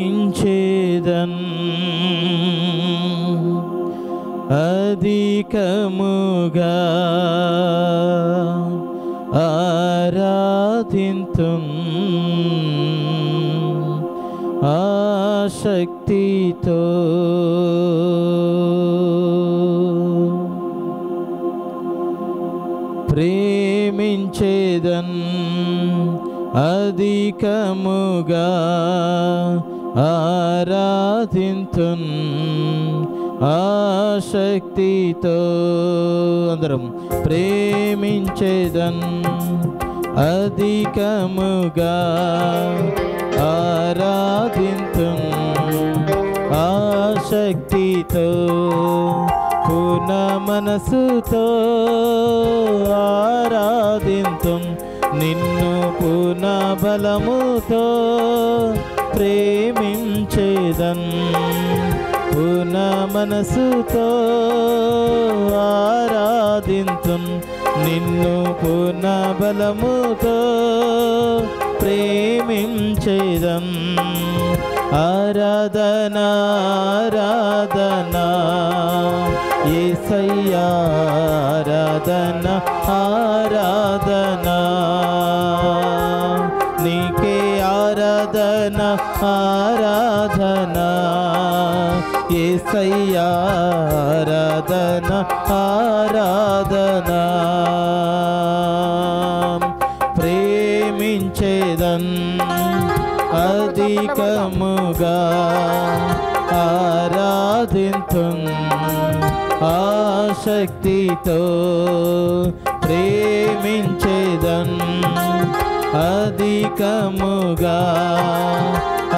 ప్రేమించేదన్ అధికముగా ఆరాధింతున్ ఆసక్తితో ప్రేమించేదన్ అధికముగా ఆరాధింతున్ ఆసక్తితో. అందరం ప్రేమించేదన్ అధికముగా ఆరాధింతున్ ఆసక్తితో పూర్ణ మనసుతో ఆరాధింతున్ నిన్ను పూర్ణ బలముతో ప్రేమించేదన్ పూర్ణ మనసుతో ఆరాధింతున్ నిన్ను పూర్ణ బలముతో ప్రేమించేదన్. ఆరాధనా ఆరాధనా యేసయ్యా ఆరాధనా ఆరాధనా నీకే ఆరాధనా ఆరాధనా యేసయ్యా ఆరాధనా ఆరాధనా. ప్రేమించేదన్ అధికముగా ఆరాధింతున్ ఆసక్తితో ప్రేమించేదన్ అధికముగా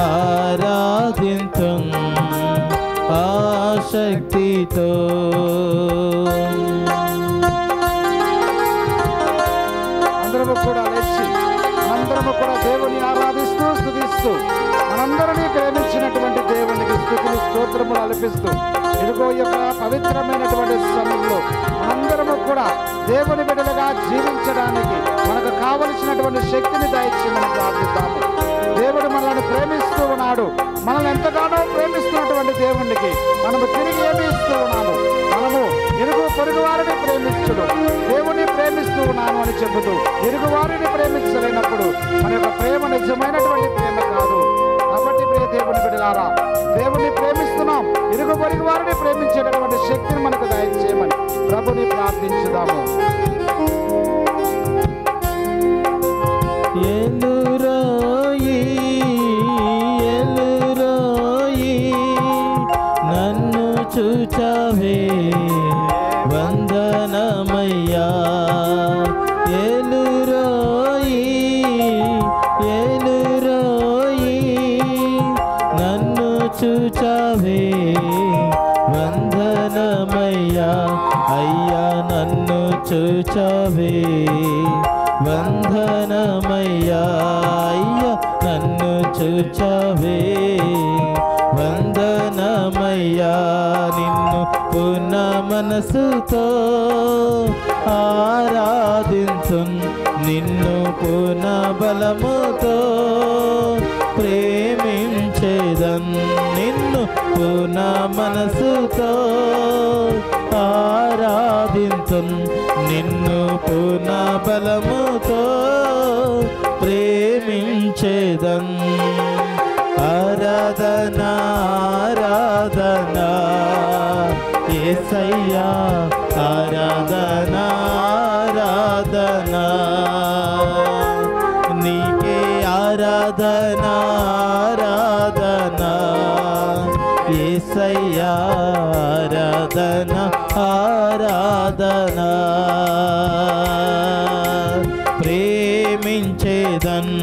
ఆరాధింతున్ ఆసక్తితో. అందరము కూడా లేచి మనందరము కూడా దేవుని ఆరాధిస్తూ స్తుతిస్తూ మనందరినీ ప్రేమించినటువంటి దేవునికి స్తుతులు స్తోత్రములు అర్పిస్తూ ఇదిగో ఈ యొక్క పవిత్రమైనటువంటి సమయంలో మనందరము కూడా దేవుని బిడ్డలుగా జీవించడానికి మనకు కావలసినటువంటి శక్తిని దయచేయమని ప్రార్థిద్దాము. దేవుడు మనల్ని ప్రేమిస్తూ ఉన్నాడు. మనల్ని ఎంతగానో ప్రేమిస్తున్నటువంటి దేవునికి మనము తిరిగి ఏమి ఇస్తూ ఉన్నాము? మనము ఇరుగు పొరుగు వారిని ప్రేమించుడు దేవుని ప్రేమిస్తూ ఉన్నాను అని చెబుతూ ఇరుగు వారిని ప్రేమించలేనప్పుడు మన యొక్క ప్రేమ నిజమైనటువంటి ప్రేమ కాదు. కాబట్టి ప్రియ దేవుని బిడ్డలారా, దేవుని ప్రేమిస్తున్నాం, ఇరుగు పొరుగు వారిని ప్రేమించేటటువంటి శక్తిని మనకు దయచేయమని ప్రభుని ప్రార్థించుదాము. ఎలురోయి ఎలురోయి నన్ను చూచావే వందనమయ్యా. ఎలురోయి ఎలురోయి నన్ను చూచావే వందనమయ్యా. అయ్యా నన్ను చూచావే వందనమయ్యా. అయ్యా నన్ను చూచావే వందనమయ్యా. నిన్ను పూర్ణ మనసుతో ఆరాధించున్ నిన్ను పూర్ణ బలముతో ప్రేమించేదన్ నిన్ను పూర్ణ మనసుతో ఆరాధించున్ నిన్ను పూర్ణ బలముతో ప్రేమించేదన్. ఆరాధనా ఆరాధనా యేసయ్యా ఆరాధనా ఆరాధనా నీకే ఆరాధనా ఆరాధనా యేసయ్యా ఆరాధనా ఆరాధనా. ప్రేమించేదన్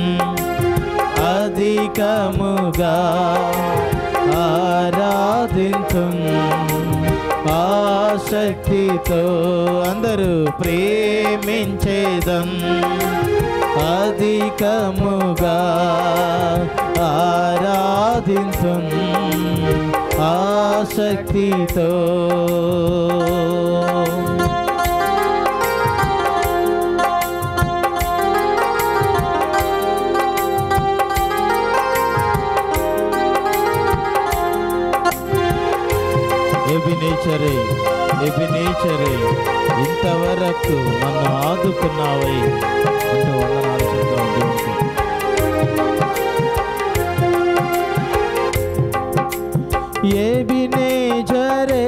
అధికముగా ఆరాధింతున్ ఆసక్తితో. అందరూ ప్రేమించేదన్ అధికముగా ఆరాధింతున్ ఆసక్తితో. ఇంతవరకు నన్ను ఆదుకున్నావై అంటూ వందనాలు చెప్తాం దేవునికి. ఎబినేజరే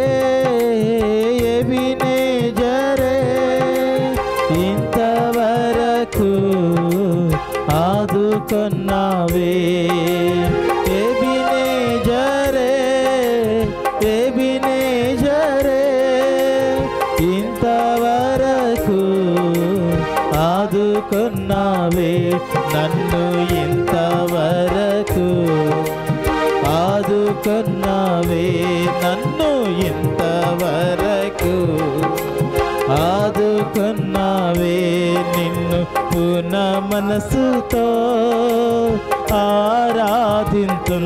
ఎబినేజరే ఇంతవరకు ఆదుకున్నావే. ఎబినేజరే ఎబినేజరే ఇంతవరకు ఆదుకున్నావే. నన్ను ఇంతవరకు ఆదుకున్నావే. నన్ను ఇంతవరకు ఆదుకున్నావే. నిన్ను పూర్ణ మనసుతో ఆరాధింతు.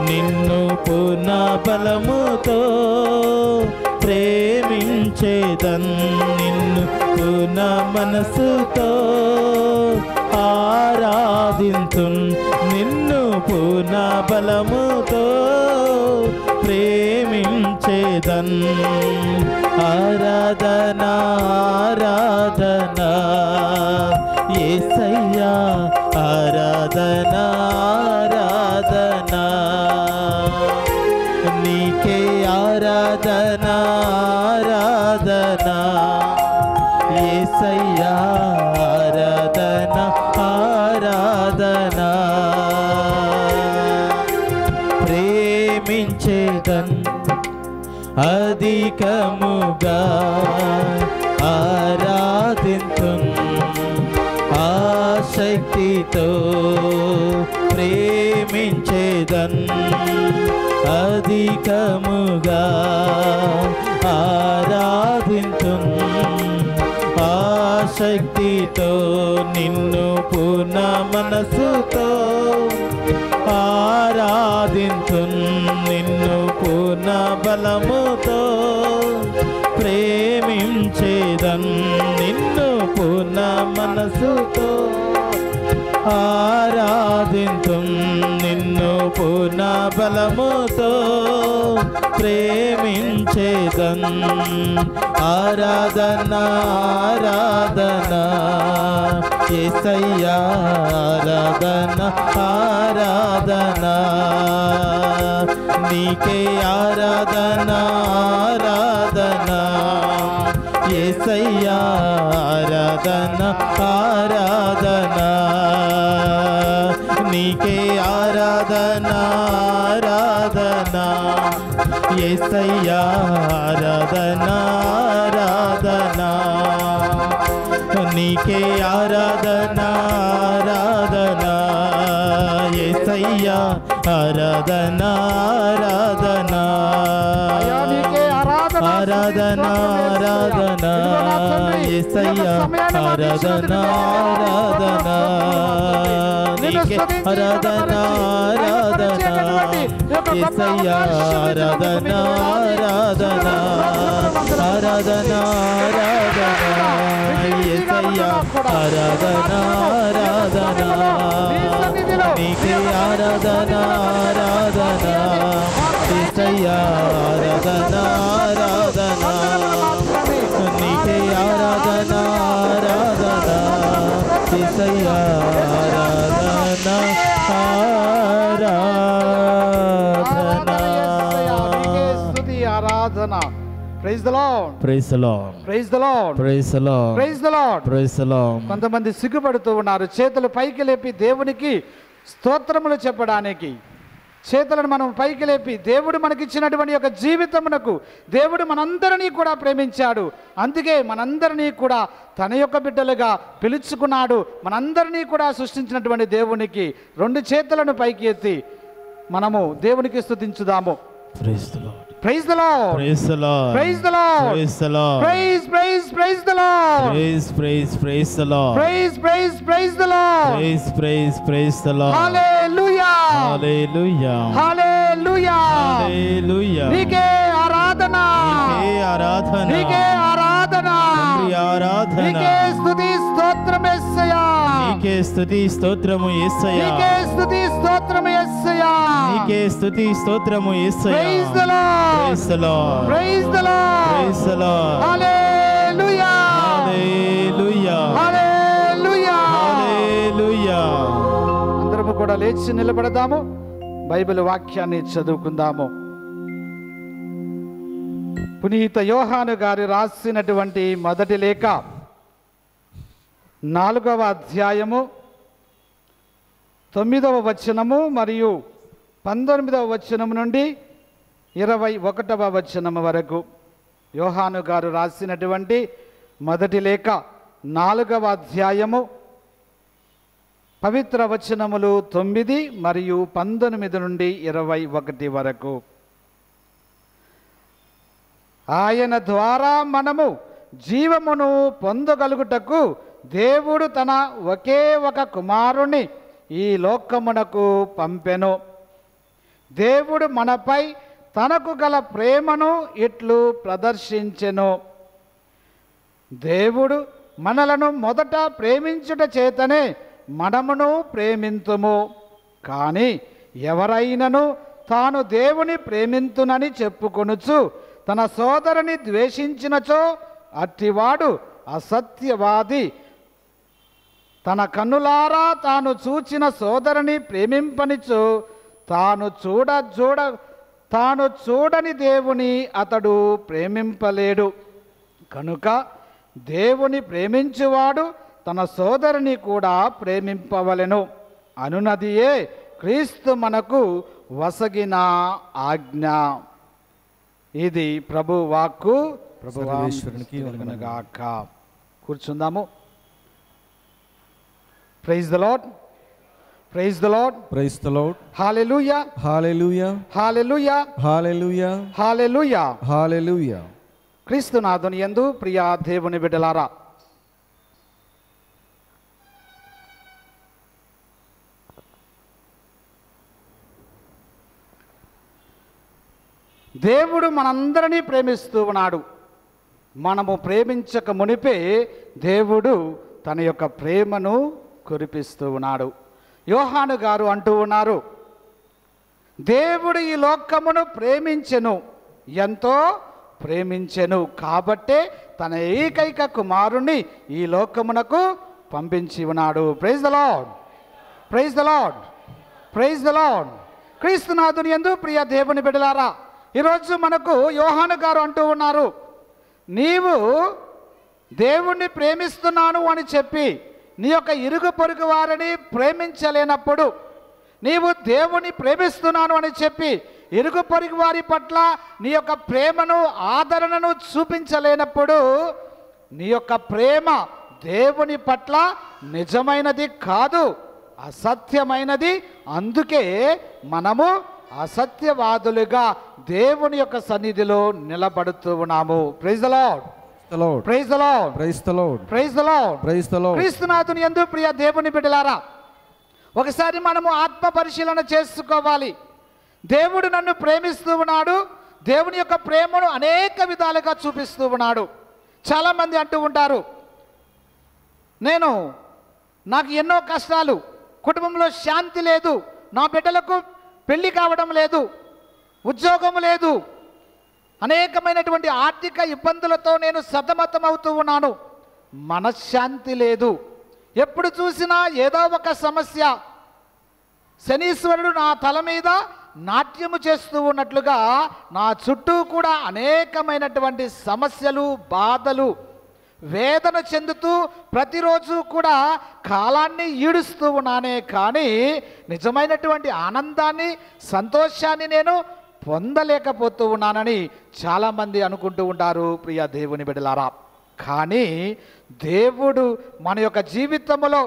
నిన్ను పూర్ణ బలముతో ప్రేమించేదన్. నిన్ను పూర్ణ మనసుతో ఆరాధింతు. నిన్ను పూర్ణ బలముతో ప్రేమించేదన్. ఆరాధనా ఆరాధనా యేసయ్యా ఆరాధనా ఆరాధనా నీకే ఆరాధనా ఆరాధనా యేసయ్యా ఆరాధనా ఆరాధనా ప్రేమించేదన్ అధికముగా ఆరాధింతున్. ఆసక్తితో ప్రేమించేదన్ అధికముగా ఆరాధింతున్. ఆసక్తితో నిన్ను పూర్ణ మనసుతో ఆరాధింతున్. నిన్ను పూర్ణ బలముతో ప్రేమించేదన్. నిన్ను పూర్ణ మనసుతో ఆరాధింతున్. నిన్ను పూర్ణ బలముతో ప్రేమించేదన్. ఆరాధనా ఆరాధనా యేసయ్యా ఆరాధనా ఆరాధనా నీకే ఆరాధనా ఆరాధనా యేసయ్యా ఆరాధనా ఆరాధనా నీకే ఆరాధనా ఆరాధనా యేసయ్యా ఆరాధనా ఆరాధనా నీకే ఆరాధనా ఆరాధనా యేసయ్యా ఆరాధనా ఆరాధనా ఆరాధనా ఆరాధనా యేసయ్యా ఆరాధనా ఆరాధనా నీకే ఆరాధనా ఆరాధనా యేసయ్యా ఆరాధనా ఆరాధనా ఆరాధనా ఆరాధనా యేసయ్యా ఆరాధనా ఆరాధనా నీకే ఆరాధనా ఆరాధనా యేసయ్యా ఆరాధనా ఆరాధనా నీకే ఆరాధనా ఆరాధనా యేసయ్యా ఆరాధనా ఆరాధనా. Praise the Lord. Praise the Lord. Praise the Lord. Praise the Lord. Praise the Lord. Praise the Lord. కొంతమంది సిగ్గుపడుతూ ఉన్నారు చేతులు పైకి లేపి దేవునికి స్తోత్రములు చెప్పడానికి. చేతులను మనం పైకి లేపి దేవుడు మనకిచ్చినటువంటి యొక్క జీవితమునకు దేవుడు మనందరినీ కూడా ప్రేమించాడు. అందుకే మనందరినీ కూడా తన యొక్క బిడ్డలుగా పిలుచుకున్నాడు. మనందరినీ కూడా సృష్టించినటువంటి దేవునికి రెండు చేతులను పైకి ఎత్తి మనము దేవునికి స్తుతించుదాము. Praise the Lord. Praise the Lord. Praise the Lord. Praise the Lord. Praise the Lord. Praise, praise, praise the Lord. Praise, praise, praise the Lord. Praise, praise, praise the Lord. Praise, praise, praise the Lord. Hallelujah. Hallelujah. Hallelujah. Hallelujah. నీకే ఆరాధన. నీకే ఆరాధన. నీకే ఆరాధన. తండ్రి ఆరాధన. నీకే స్తుతి స్తోత్రం యేసయ్యా. నీకే స్తుతి స్తోత్రము యేసయ్యా. నీకే స్తుతి స్తోత్రం యేసయ్యా. నీకే స్తుతి స్తోత్రము యేసయ్యా. Praise the Lord. Praise the Lord. Praise the Lord. Praise the Lord. Hallelujah. కూడా లేచి నిలబడదాము. బైబిల్ వాక్యాన్ని చదువుకుందాము. పునీత యోహాను గారు రాసినటువంటి మొదటి లేఖ 4వ అధ్యాయము 9వ వచనము మరియు 19వ వచనం నుండి 21వ వచనం వరకు. యోహాను గారు రాసినటువంటి మొదటి లేఖ 4వ అధ్యాయము పవిత్ర వచనములు 9 మరియు 19 నుండి 21 వరకు. ఆయన ద్వారా మనము జీవమును పొందగలుగుటకు దేవుడు తన ఒకే ఒక కుమారుని ఈ లోకమునకు పంపెను. దేవుడు మనపై తనకు గల ప్రేమను ఇట్లు ప్రదర్శించెను. దేవుడు మనలను మొదట ప్రేమించుట చేతనే మనమును ప్రేమింతుము. కానీ ఎవరైనను తాను దేవుని ప్రేమింతునని చెప్పుకొనుచు తన సోదరుని ద్వేషించినచో అట్టివాడు అసత్యవాది. తన కన్నులారా తాను చూచిన సోదరుని ప్రేమింపనిచో తాను చూడని దేవుని అతడు ప్రేమింపలేడు. కనుక దేవుని ప్రేమించువాడు తన సోదరుని కూడా ప్రేమింపవలెను అనునదియే క్రీస్తు మనకు వసగిన ఆజ్ఞ. ఇది ప్రభు వాక్కు. ప్రభువానికి కలుగునుగాక. కూర్చుందాము. Praise the Lord, praise the Lord, praise the Lord. హల్లెలూయా, హల్లెలూయా, హల్లెలూయా, హల్లెలూయా, హల్లెలూయా, హల్లెలూయా. క్రీస్తునాథుని యందు ప్రియ దేవుని బిడ్డలారా, దేవుడు మనందరినీ ప్రేమిస్తూ ఉన్నాడు. మనము ప్రేమించక మునిపే దేవుడు తన యొక్క ప్రేమను కురిపిస్తూ ఉన్నాడు. యోహాను గారు అంటూ ఉన్నారు, దేవుడు ఈ లోకమును ప్రేమించెను, ఎంతో ప్రేమించెను, కాబట్టే తన ఏకైక కుమారుణ్ణి ఈ లోకమునకు పంపించి ఉన్నాడు. Praise the Lord, praise the Lord, praise the Lord. క్రీస్తునాథుని యందు ప్రియ దేవుని బిడ్డలారా, ఈరోజు మనకు యోహాను గారు అంటూ ఉన్నారు, నీవు దేవుణ్ణి ప్రేమిస్తున్నాను అని చెప్పి నీ యొక్క ఇరుగు పొరుగు వారిని ప్రేమించలేనప్పుడు, నీవు దేవుని ప్రేమిస్తున్నాను అని చెప్పి ఇరుగు పొరుగు వారి పట్ల నీ యొక్క ప్రేమను ఆదరణను చూపించలేనప్పుడు నీ యొక్క ప్రేమ దేవుని పట్ల నిజమైనది కాదు, అసత్యమైనది. అందుకే మనము అసత్యవాదులుగా దేవుని యొక్క సన్నిధిలో నిలబడుతూ ఉన్నాము. Praise the Lord, praise the Lord, praise the Lord, praise the Lord, praise the Lord. క్రీస్తునాథుని యందు ప్రియ దేవుని బిడ్డలారా, ఒకసారి మనము ఆత్మ పరిశీలన చేసుకోవాలి. దేవుడు నన్ను ప్రేమిస్తూ ఉన్నాడు, దేవుని యొక్క ప్రేమను అనేక విధాలుగా చూపిస్తూ ఉన్నాడు. చాలామంది అంటూ ఉంటారు, నాకు ఎన్నో కష్టాలు, కుటుంబంలో శాంతి లేదు, నా బిడ్డలకు పెళ్లి కావడం లేదు, ఉద్యోగం లేదు, అనేకమైనటువంటి ఆర్థిక ఇబ్బందులతో నేను సతమతమవుతూ ఉన్నాను, మనశ్శాంతి లేదు, ఎప్పుడు చూసినా ఏదో ఒక సమస్య, శనీశ్వరుడు నా తల మీద నాట్యము చేస్తూ ఉన్నట్లుగా నా చుట్టూ కూడా అనేకమైనటువంటి సమస్యలు, బాధలు, వేదన చెందుతూ ప్రతిరోజు కూడా కాలాన్ని ఈడుస్తూ ఉన్నానే కానీ నిజమైనటువంటి ఆనందాన్ని, సంతోషాన్ని నేను పొందలేకపోతూ ఉన్నానని చాలామంది అనుకుంటూ ఉంటారు. ప్రియ దేవుని బిడ్డలారా, కానీ దేవుడు మన యొక్క జీవితంలో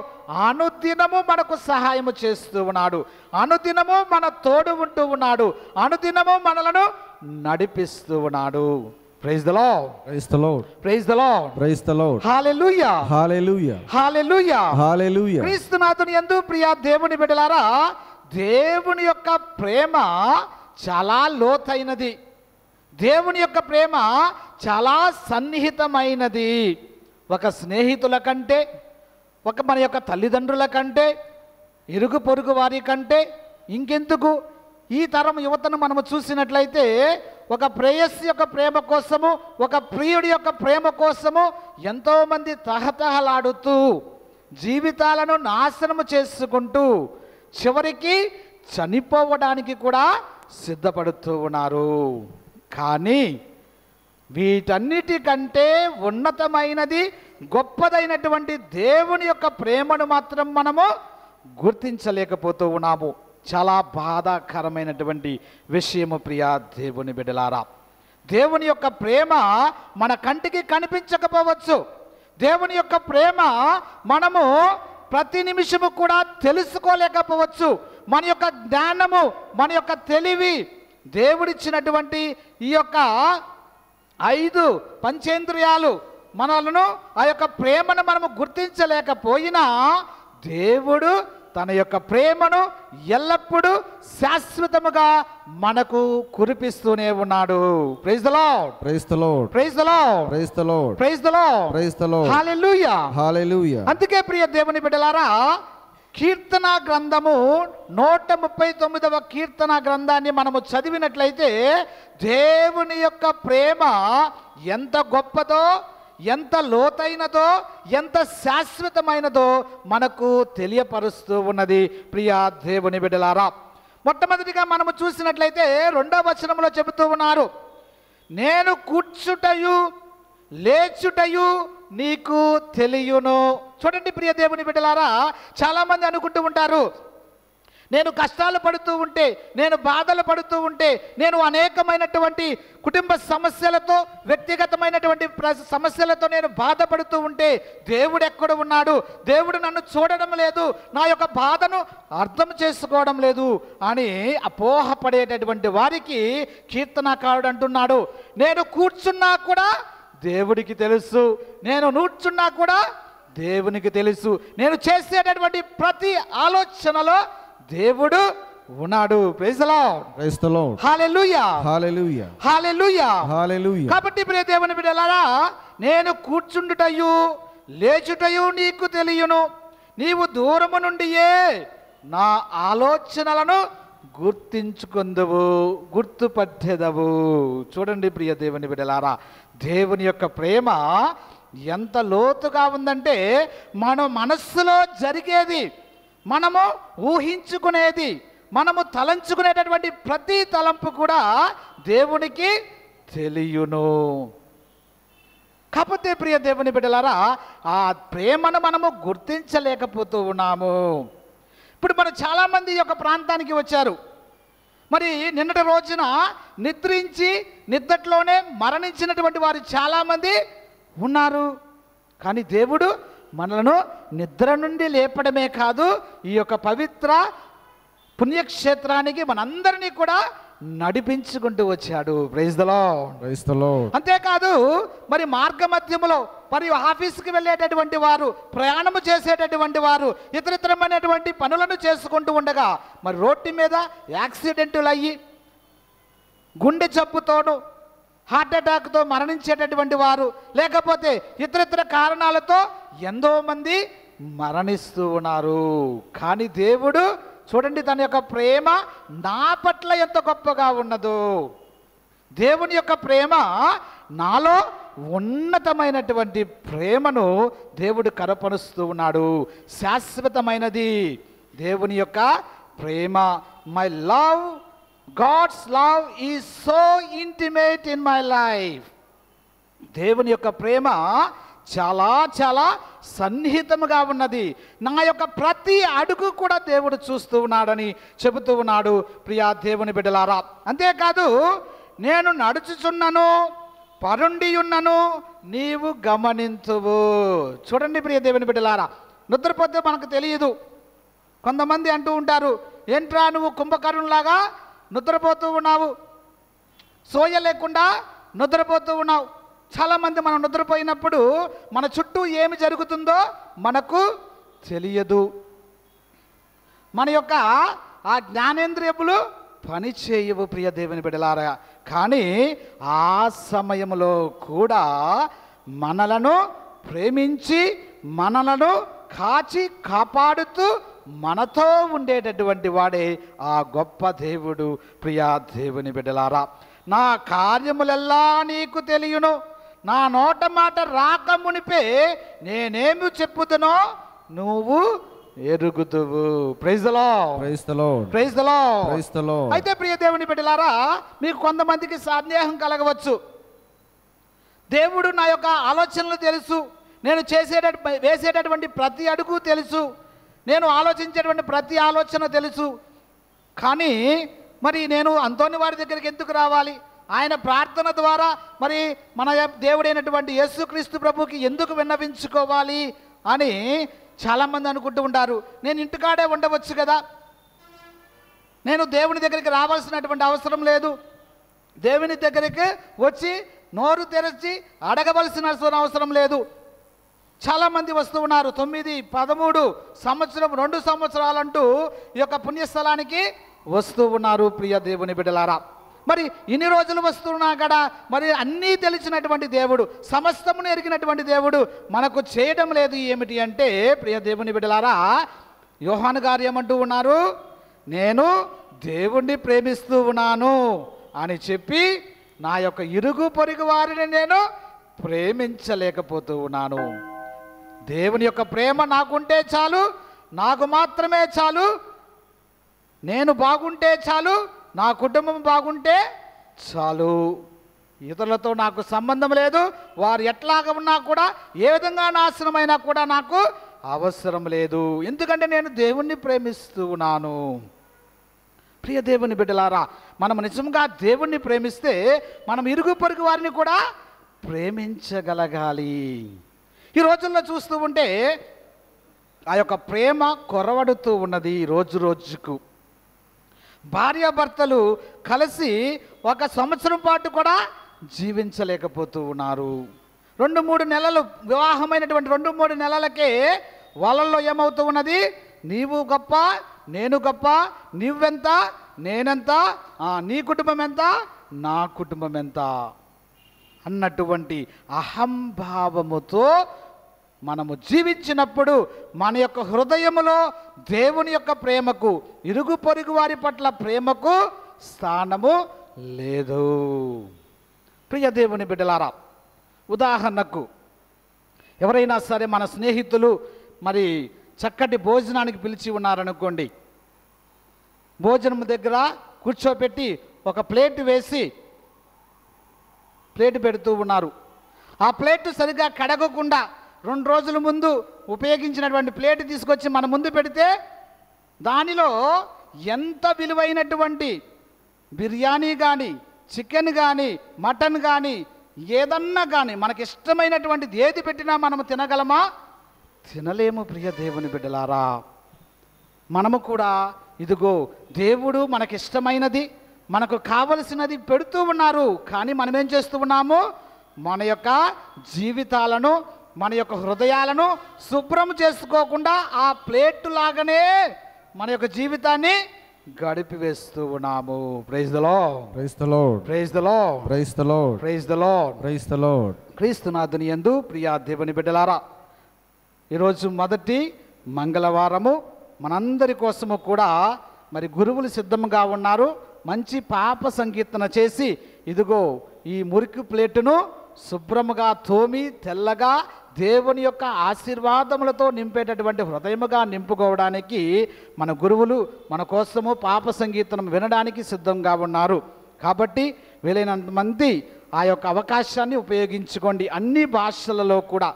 అనుదినము మనకు సహాయము చేస్తూ ఉన్నాడు, అనుదినము మన తోడు ఉంటూ ఉన్నాడు, అనుదినము మనలను నడిపిస్తూ ఉన్నాడు. Praise the Lord, praise the Lord, praise the Lord, praise the Lord. హల్లెలూయా, హల్లెలూయా, హల్లెలూయా, హల్లెలూయా. క్రీస్తునాథుని యందు ప్రియ దేవుని బిడ్డలారా, దేవుని యొక్క ప్రేమ చాలా లోతైనది, దేవుని యొక్క ప్రేమ చాలా సన్నిహితమైనది. ఒక స్నేహితుల కంటే, మన యొక్క తల్లిదండ్రుల కంటే, ఇరుగు పొరుగు వారి కంటే ఇంకెందుకు ఈ తరం యువతను మనము చూసినట్లయితే ఒక ప్రేయసి యొక్క ప్రేమ కోసము, ఒక ప్రియుడి యొక్క ప్రేమ కోసము ఎంతోమంది తహతహలాడుతూ జీవితాలను నాశనము చేసుకుంటూ చివరికి చనిపోవడానికి కూడా సిద్ధపడుతూ ఉన్నారు. కానీ వీటన్నిటికంటే ఉన్నతమైనది, గొప్పదైనటువంటి దేవుని యొక్క ప్రేమను మాత్రం మనము గుర్తించలేకపోతూ ఉన్నాము. చాలా బాధాకరమైనటువంటి విషయము ప్రియా దేవుని బిడ్డలారా. దేవుని యొక్క ప్రేమ మన కంటికి కనిపించకపోవచ్చు. దేవుని యొక్క ప్రేమ మనము ప్రతి నిమిషము కూడా తెలుసుకోలేకపోవచ్చు. మన యొక్క జ్ఞానము, మన యొక్క తెలివి, దేవుడిచ్చినటువంటి ఈ యొక్క 5 పంచేంద్రియాలు మనలను ఆ యొక్క ప్రేమను మనము గుర్తించలేకపోయినా దేవుడు తన యొక్క ప్రేమను ఎల్లప్పుడూ శాశ్వతముగా మనకు కురిపిస్తూనే ఉన్నాడు. Praise the Lord, praise the Lord, praise the Lord, praise the Lord, praise the Lord, praise the Lord. హల్లెలూయా, హల్లెలూయా. అందుకే ప్రియ దేవుని బిడ్డలారా, కీర్తన గ్రంథము 139వ కీర్తన గ్రంథాన్ని మనము చదివినట్లయితే దేవుని యొక్క ప్రేమ ఎంత గొప్పదో, ఎంత లోతైనదో, ఎంత శాశ్వతమైనదో మనకు తెలియపరుస్తూ ఉన్నది ప్రియా దేవుని బిడ్డలారా. మొట్టమొదటిగా మనము చూసినట్లయితే 2వ వచనంలో చెబుతూ ఉన్నారు, నేను కూర్చుటయు లేచుటయు నీకు తెలియను. చూడండి ప్రియ దేవుని బిడ్డలారా, చాలామంది అనుకుంటూ ఉంటారు, నేను కష్టాలు పడుతూ ఉంటే, నేను బాధలు పడుతూ ఉంటే, నేను అనేకమైనటువంటి కుటుంబ సమస్యలతో, వ్యక్తిగతమైనటువంటి సమస్యలతో నేను బాధపడుతూ ఉంటే దేవుడు ఎక్కడ ఉన్నాడు, దేవుడు నన్ను చూడడం లేదు, నా యొక్క బాధను అర్థం చేసుకోవడం లేదు అని అపోహపడేటటువంటి వారికి కీర్తనకారుడు అంటున్నాడు, నేను కూర్చున్నా కూడా దేవుడికి తెలుసు, నేను నూర్చున్నా కూడా దేవునికి తెలుసు, నేను చేసేటటువంటి ప్రతి ఆలోచనలో దేవుడు ఉన్నాడు. Praise the Lord, praise the Lord, హల్లెలూయా, హల్లెలూయా, హల్లెలూయా, హల్లెలూయా. కాబట్టి ప్రియ దేవుని బిడ్డలారా, నేను కూర్చుండుటయు లేచుటయు నీకు తెలియను, నీవు దూరము నుండియే నా ఆలోచనలను గుర్తించుకొందువు, గుర్తుపట్టెదవు. చూడండి ప్రియ దేవుని బిడ్డలారా, దేవుని యొక్క ప్రేమ ఎంత లోతుగా ఉందంటే మన మనస్సులో జరిగేది, మనము ఊహించుకునేది, మనము తలంచుకునేటటువంటి ప్రతి తలంపు కూడా దేవునికి తెలియను. కాకపోతే ప్రియ దేవుని బిడ్డలారా, ఆ ప్రేమను మనము గుర్తించలేకపోతూ ఉన్నాము. ఇప్పుడు మనం చాలామంది ఈ యొక్క ప్రాంతానికి వచ్చారు. మరి నిన్నటి రోజున నిద్రించి నిద్దట్లోనే మరణించినటువంటి వారు చాలామంది ఉన్నారు. కానీ దేవుడు మనలను నిద్ర నుండి లేపడమే కాదు, ఈ యొక్క పవిత్ర పుణ్యక్షేత్రానికి మనందరినీ కూడా నడిపించుకుంటూ వచ్చాడు. Praise the Lord, praise the Lord. అంతేకాదు, మరి మార్గ మధ్యములో మరియు ఆఫీస్కి వెళ్ళేటటువంటి వారు, ప్రయాణము చేసేటటువంటి వారు, ఇతరమైనటువంటి పనులను చేసుకుంటూ ఉండగా మరి రోడ్డు మీద యాక్సిడెంట్లు అయ్యి గుండె జబ్బుతోనూ హార్ట్ అటాక్తో మరణించేటటువంటి వారు, లేకపోతే ఇతర కారణాలతో ఎంతో మంది మరణిస్తూ ఉన్నారు. కానీ దేవుడు చూడండి, తన యొక్క ప్రేమ నా పట్ల ఎంత గొప్పగా ఉన్నదో. దేవుని యొక్క ప్రేమ నాలో ఉన్నతమైనటువంటి ప్రేమను దేవుడు కనపరుస్తూ ఉన్నాడు. శాశ్వతమైనది దేవుని యొక్క ప్రేమ. My love, God's love is so intimate in my life. దేవుని యొక్క ప్రేమ చాలా చాలా సన్నిహితముగా ఉన్నది. నా యొక్క ప్రతి అడుగు కూడా దేవుడు చూస్తూ ఉన్నాడని చెబుతూ ఉన్నాడు ప్రియా దేవుని బిడ్డలారా. అంతేకాదు, నేను నడుచుచున్నను, పరుండి ఉన్నను, నీవు గమనించువు. చూడండి ప్రియ దేవుని బిడ్డలారా, నిద్రపోతే మనకు తెలియదు. కొంతమంది అంటూ ఉంటారు, ఏంట్రా నువ్వు కుంభకర్ణులాగా నిద్రపోతూ ఉన్నావు, సోయ లేకుండా నిద్రపోతూ ఉన్నావు. చాలామంది మనం నిద్రపోయినప్పుడు మన చుట్టూ ఏమి జరుగుతుందో మనకు తెలియదు. మన యొక్క ఆ జ్ఞానేంద్రియములు పని చేయవు ప్రియ దేవుని బిడ్డలారా. కానీ ఆ సమయంలో కూడా మనలను ప్రేమించి, మనలను కాచి కాపాడుతూ మనతో ఉండేటటువంటి వాడే ఆ గొప్ప దేవుడు ప్రియా దేవుని బిడ్డలారా. నా కార్యములెల్లా నీకు తెలియను, నా నోట మాట రాక మునిపే నేనేమి చెప్పుదునో నువ్వు ఎరుగుదువు. Praise the Lord. Praise the Lord. Praise the Lord. Praise the Lord. అయితే ప్రియ దేవుని బిడ్డలారా, మీకు కొంతమందికి సందేహం కలగవచ్చు. దేవుడు నా యొక్క ఆలోచనలు తెలుసు, నేను వేసేటటువంటి ప్రతి అడుగు తెలుసు, నేను ఆలోచించేటువంటి ప్రతి ఆలోచన తెలుసు, కానీ మరి నేను అంతోని వారి దగ్గరికి ఎందుకు రావాలి, ఆయన ప్రార్థన ద్వారా మరి మన దేవుడైనటువంటి యేసుక్రీస్తు ప్రభుకి ఎందుకు విన్నవించుకోవాలి అని చాలామంది అనుకుంటూ ఉంటారు. నేను ఇంటికాడే ఉండవచ్చు కదా, నేను దేవుని దగ్గరికి రావాల్సినటువంటి అవసరం లేదు, దేవుని దగ్గరికి వచ్చి నోరు తెరచి అడగవలసిన అవసరం లేదు. చాలామంది వస్తూ ఉన్నారు. 9, 13 సంవత్సరం 2 సంవత్సరాలంటూ ఈ యొక్క పుణ్యస్థలానికి వస్తూ ఉన్నారు. ప్రియ దేవుని బిడ్డలారా, మరి ఇన్ని రోజులు వస్తున్నా కదా, మరి అన్నీ తెలిసినటువంటి దేవుడు, సమస్తమును ఎరిగినటువంటి దేవుడు మనకు చేయడం లేదు ఏమిటి అంటే, ప్రియ దేవుని బిడ్డలారా, యోహాను గారు ఏమంటూ ఉన్నారు, నేను దేవుణ్ణి ప్రేమిస్తూ ఉన్నాను అని చెప్పి నా యొక్క ఇరుగు పొరుగు వారిని నేను ప్రేమించలేకపోతూ ఉన్నాను. దేవుని యొక్క ప్రేమ నాకుంటే చాలు, నాకు మాత్రమే చాలు, నేను బాగుంటే చాలు, నా కుటుంబం బాగుంటే చాలు, ఇతరులతో నాకు సంబంధం లేదు, వారు ఎట్లాగా ఉన్నా కూడా, ఏ విధంగా నాశనమైనా కూడా నాకు అవసరం లేదు, ఎందుకంటే నేను దేవుణ్ణి ప్రేమిస్తూ ఉన్నాను. ప్రియ దేవుని బిడ్డలారా, మనం నిజంగా దేవుణ్ణి ప్రేమిస్తే మనం ఇరుగు పొరుగు వారిని కూడా ప్రేమించగలగాలి. ఈ రోజుల్లో చూస్తూ ఉంటే ఆ యొక్క ప్రేమ కొరవడుతూ ఉన్నది రోజు రోజుకు. భార్యాభర్తలు కలిసి 1 సంవత్సరం పాటు కూడా జీవించలేకపోతూ ఉన్నారు. 2-3 నెలలు వివాహమైనటువంటి 2-3 నెలలకే వాళ్ళల్లో ఏమవుతూ ఉన్నది, నీవు గొప్ప, నేను గొప్ప, నువ్వెంత, నేనెంత, నీ కుటుంబం ఎంత, నా కుటుంబం ఎంత అన్నటువంటి అహంభావముతో మనము జీవించినప్పుడు మన యొక్క హృదయములో దేవుని యొక్క ప్రేమకు, ఇరుగు పొరుగు వారి పట్ల ప్రేమకు స్థానము లేదు. ప్రియ దేవుని బిడ్డలారా, ఉదాహరణకు ఎవరైనా సరే మన స్నేహితులు మరి చక్కటి భోజనానికి పిలిచి ఉన్నారనుకోండి, భోజనం దగ్గర కూర్చోపెట్టి ఒక ప్లేట్ వేసి ప్లేట్ పెడుతూ ఉన్నారు. ఆ ప్లేట్ సరిగా కడగకుండా 2 రోజుల ముందు ఉపయోగించినటువంటి ప్లేట్ తీసుకొచ్చి మన ముందు పెడితే దానిలో ఎంత విలువైనటువంటి బిర్యానీ కానీ, చికెన్ కానీ, మటన్ కానీ, ఏదన్నా కానీ మనకి ఇష్టమైనటువంటిది ఏది పెట్టినా మనము తినగలమా? తినలేము. ప్రియ దేవుని బిడ్డలారా, మనము కూడా ఇదిగో దేవుడు మనకిష్టమైనది, మనకు కావలసినది పెడుతూ ఉన్నారు, కానీ మనం ఏం చేస్తూ ఉన్నాము, మన యొక్క జీవితాలను, మన యొక్క హృదయాలను శుభ్రం చేసుకోకుండా ఆ ప్లేట్ లాగానే మన యొక్క జీవితాన్ని గడిపివేస్తూ ఉన్నాము. Praise the Lord. Praise the Lord. Praise the Lord. Praise the Lord. Praise the Lord. Praise the Lord. క్రీస్తునాథుని యందు ప్రియ దేవుని బిడ్డలారా, ఈరోజు మొదటి మంగళవారము మనందరి కోసము కూడా మరి గురువులు సిద్ధంగా ఉన్నారు. మంచి పాప సంకీర్తన చేసి ఇదిగో ఈ మురికి ప్లేటును శుభ్రముగా తోమి తెల్లగా దేవుని యొక్క ఆశీర్వాదములతో నింపేటటువంటి హృదయముగా నింపుకోవడానికి మన గురువులు మన కోసము పాప సంగీతం వినడానికి సిద్ధంగా ఉన్నారు. కాబట్టి వీలైనంత మంది ఆ యొక్క అవకాశాన్ని ఉపయోగించుకోండి. అన్ని భాషలలో కూడా,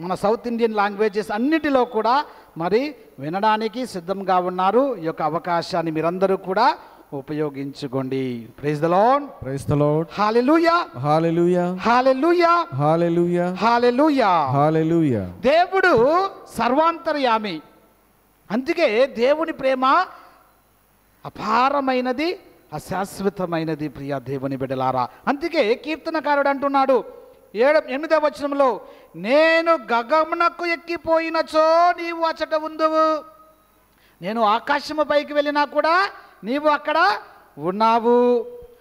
మన సౌత్ ఇండియన్ లాంగ్వేజెస్ అన్నిటిలో కూడా మరి వినడానికి సిద్ధంగా ఉన్నారు. ఈ యొక్క అవకాశాన్ని మీరందరూ కూడా ఉపయోగించుకోండి. Praise the Lord. Praise the Lord. Hallelujah. Hallelujah. Hallelujah. Hallelujah. Hallelujah. Hallelujah. దేవుడు సర్వాంతర్యామి. అందుకే దేవుని ప్రేమ అపారమైనది, అశాశ్వతమైనది. ప్రియ దేవుని బిడ్డలారా, అందుకే కీర్తనకారుడు అంటున్నాడు 8వ వచనంలో, నేను గగమునకు ఎక్కిపోయినచో నీవు అచట ఉందువు, నేను ఆకాశము పైకి వెళ్ళినా కూడా నీవు అక్కడ ఉన్నావు,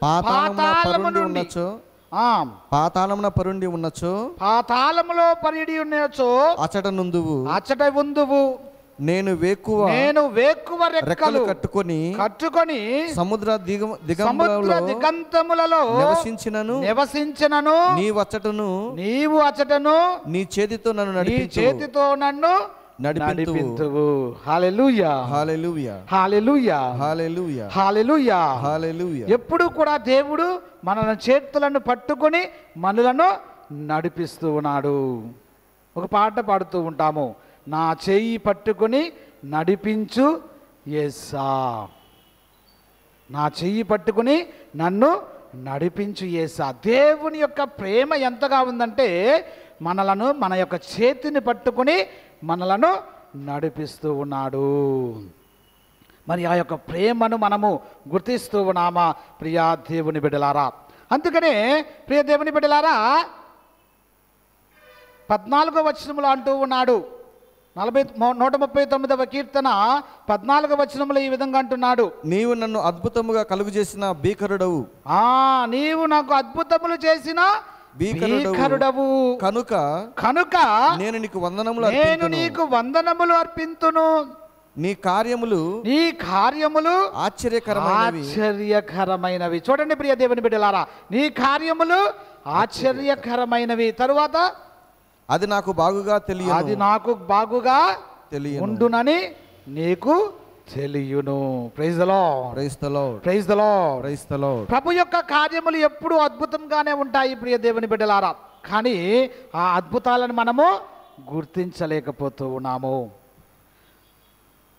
పాతాళమున పరుండి ఉన్నచో పాతాళములో పరుండి ఉన్నచో అచట నుందువు, అచట ఉందువు, నేను వేకువ రెక్కలు కట్టుకొని సముద్ర దిగంతములలో నివసించినను నీవు అచటను నీ చేతితో నన్ను నడిపింతువు. హల్లెలూయా, హల్లెలూయా, హల్లెలూయా, హల్లెలూయా, హల్లెలూయా. హల్లెలూయా. ఎప్పుడు కూడా దేవుడు మన చేతులను పట్టుకొని మనలను నడిపిస్తూ ఉన్నాడు. ఒక పాట పాడుతూ ఉంటాము, నా చేయి పట్టుకొని నడిపించు యేసా. నా చెయ్యి పట్టుకుని నన్ను నడిపించు యేసా. దేవుని యొక్క ప్రేమ ఎంతగా ఉందంటే మనలను మన యొక్క చేతిని పట్టుకుని మనలను నడిపిస్తూ ఉన్నాడు. మరి ఆ యొక్క ప్రేమను మనము గుర్తిస్తూ ఉన్నామా ప్రియా దేవుని బిడ్డలారా? అందుకనే ప్రియ దేవుని బిడ్డలారా 14వ వచనములో అంటూ ఉన్నాడు, 139వ కీర్తన 14వ వచనములో ఈ విధంగా అంటున్నాడు, నీవు నన్ను అద్భుతముగా కలుగు చేసిన భీకరుడవు. నీవు నాకు అద్భుతములు చేసిన భీకరుడవు కనుక నేను నీకు వందనములు అర్పింతును. నీ కార్యములు ఆశ్చర్యకరమైనవి. చూడండి ప్రియ దేవుని బిడ్డలారా, నీ కార్యములు ఆశ్చర్యకరమైనవి. తరువాత అది నాకు బాగుగా ఉండునని నీకు తెలియను. Praise the Lord, praise the Lord, praise the Lord, praise the Lord. ప్రభు యొక్క కార్యములు ఎప్పుడూ అద్భుతంగానే ఉంటాయి ప్రియ దేవుని బిడ్డలారా. కానీ ఆ అద్భుతాలను మనము గుర్తించలేకపోతూ ఉన్నాము.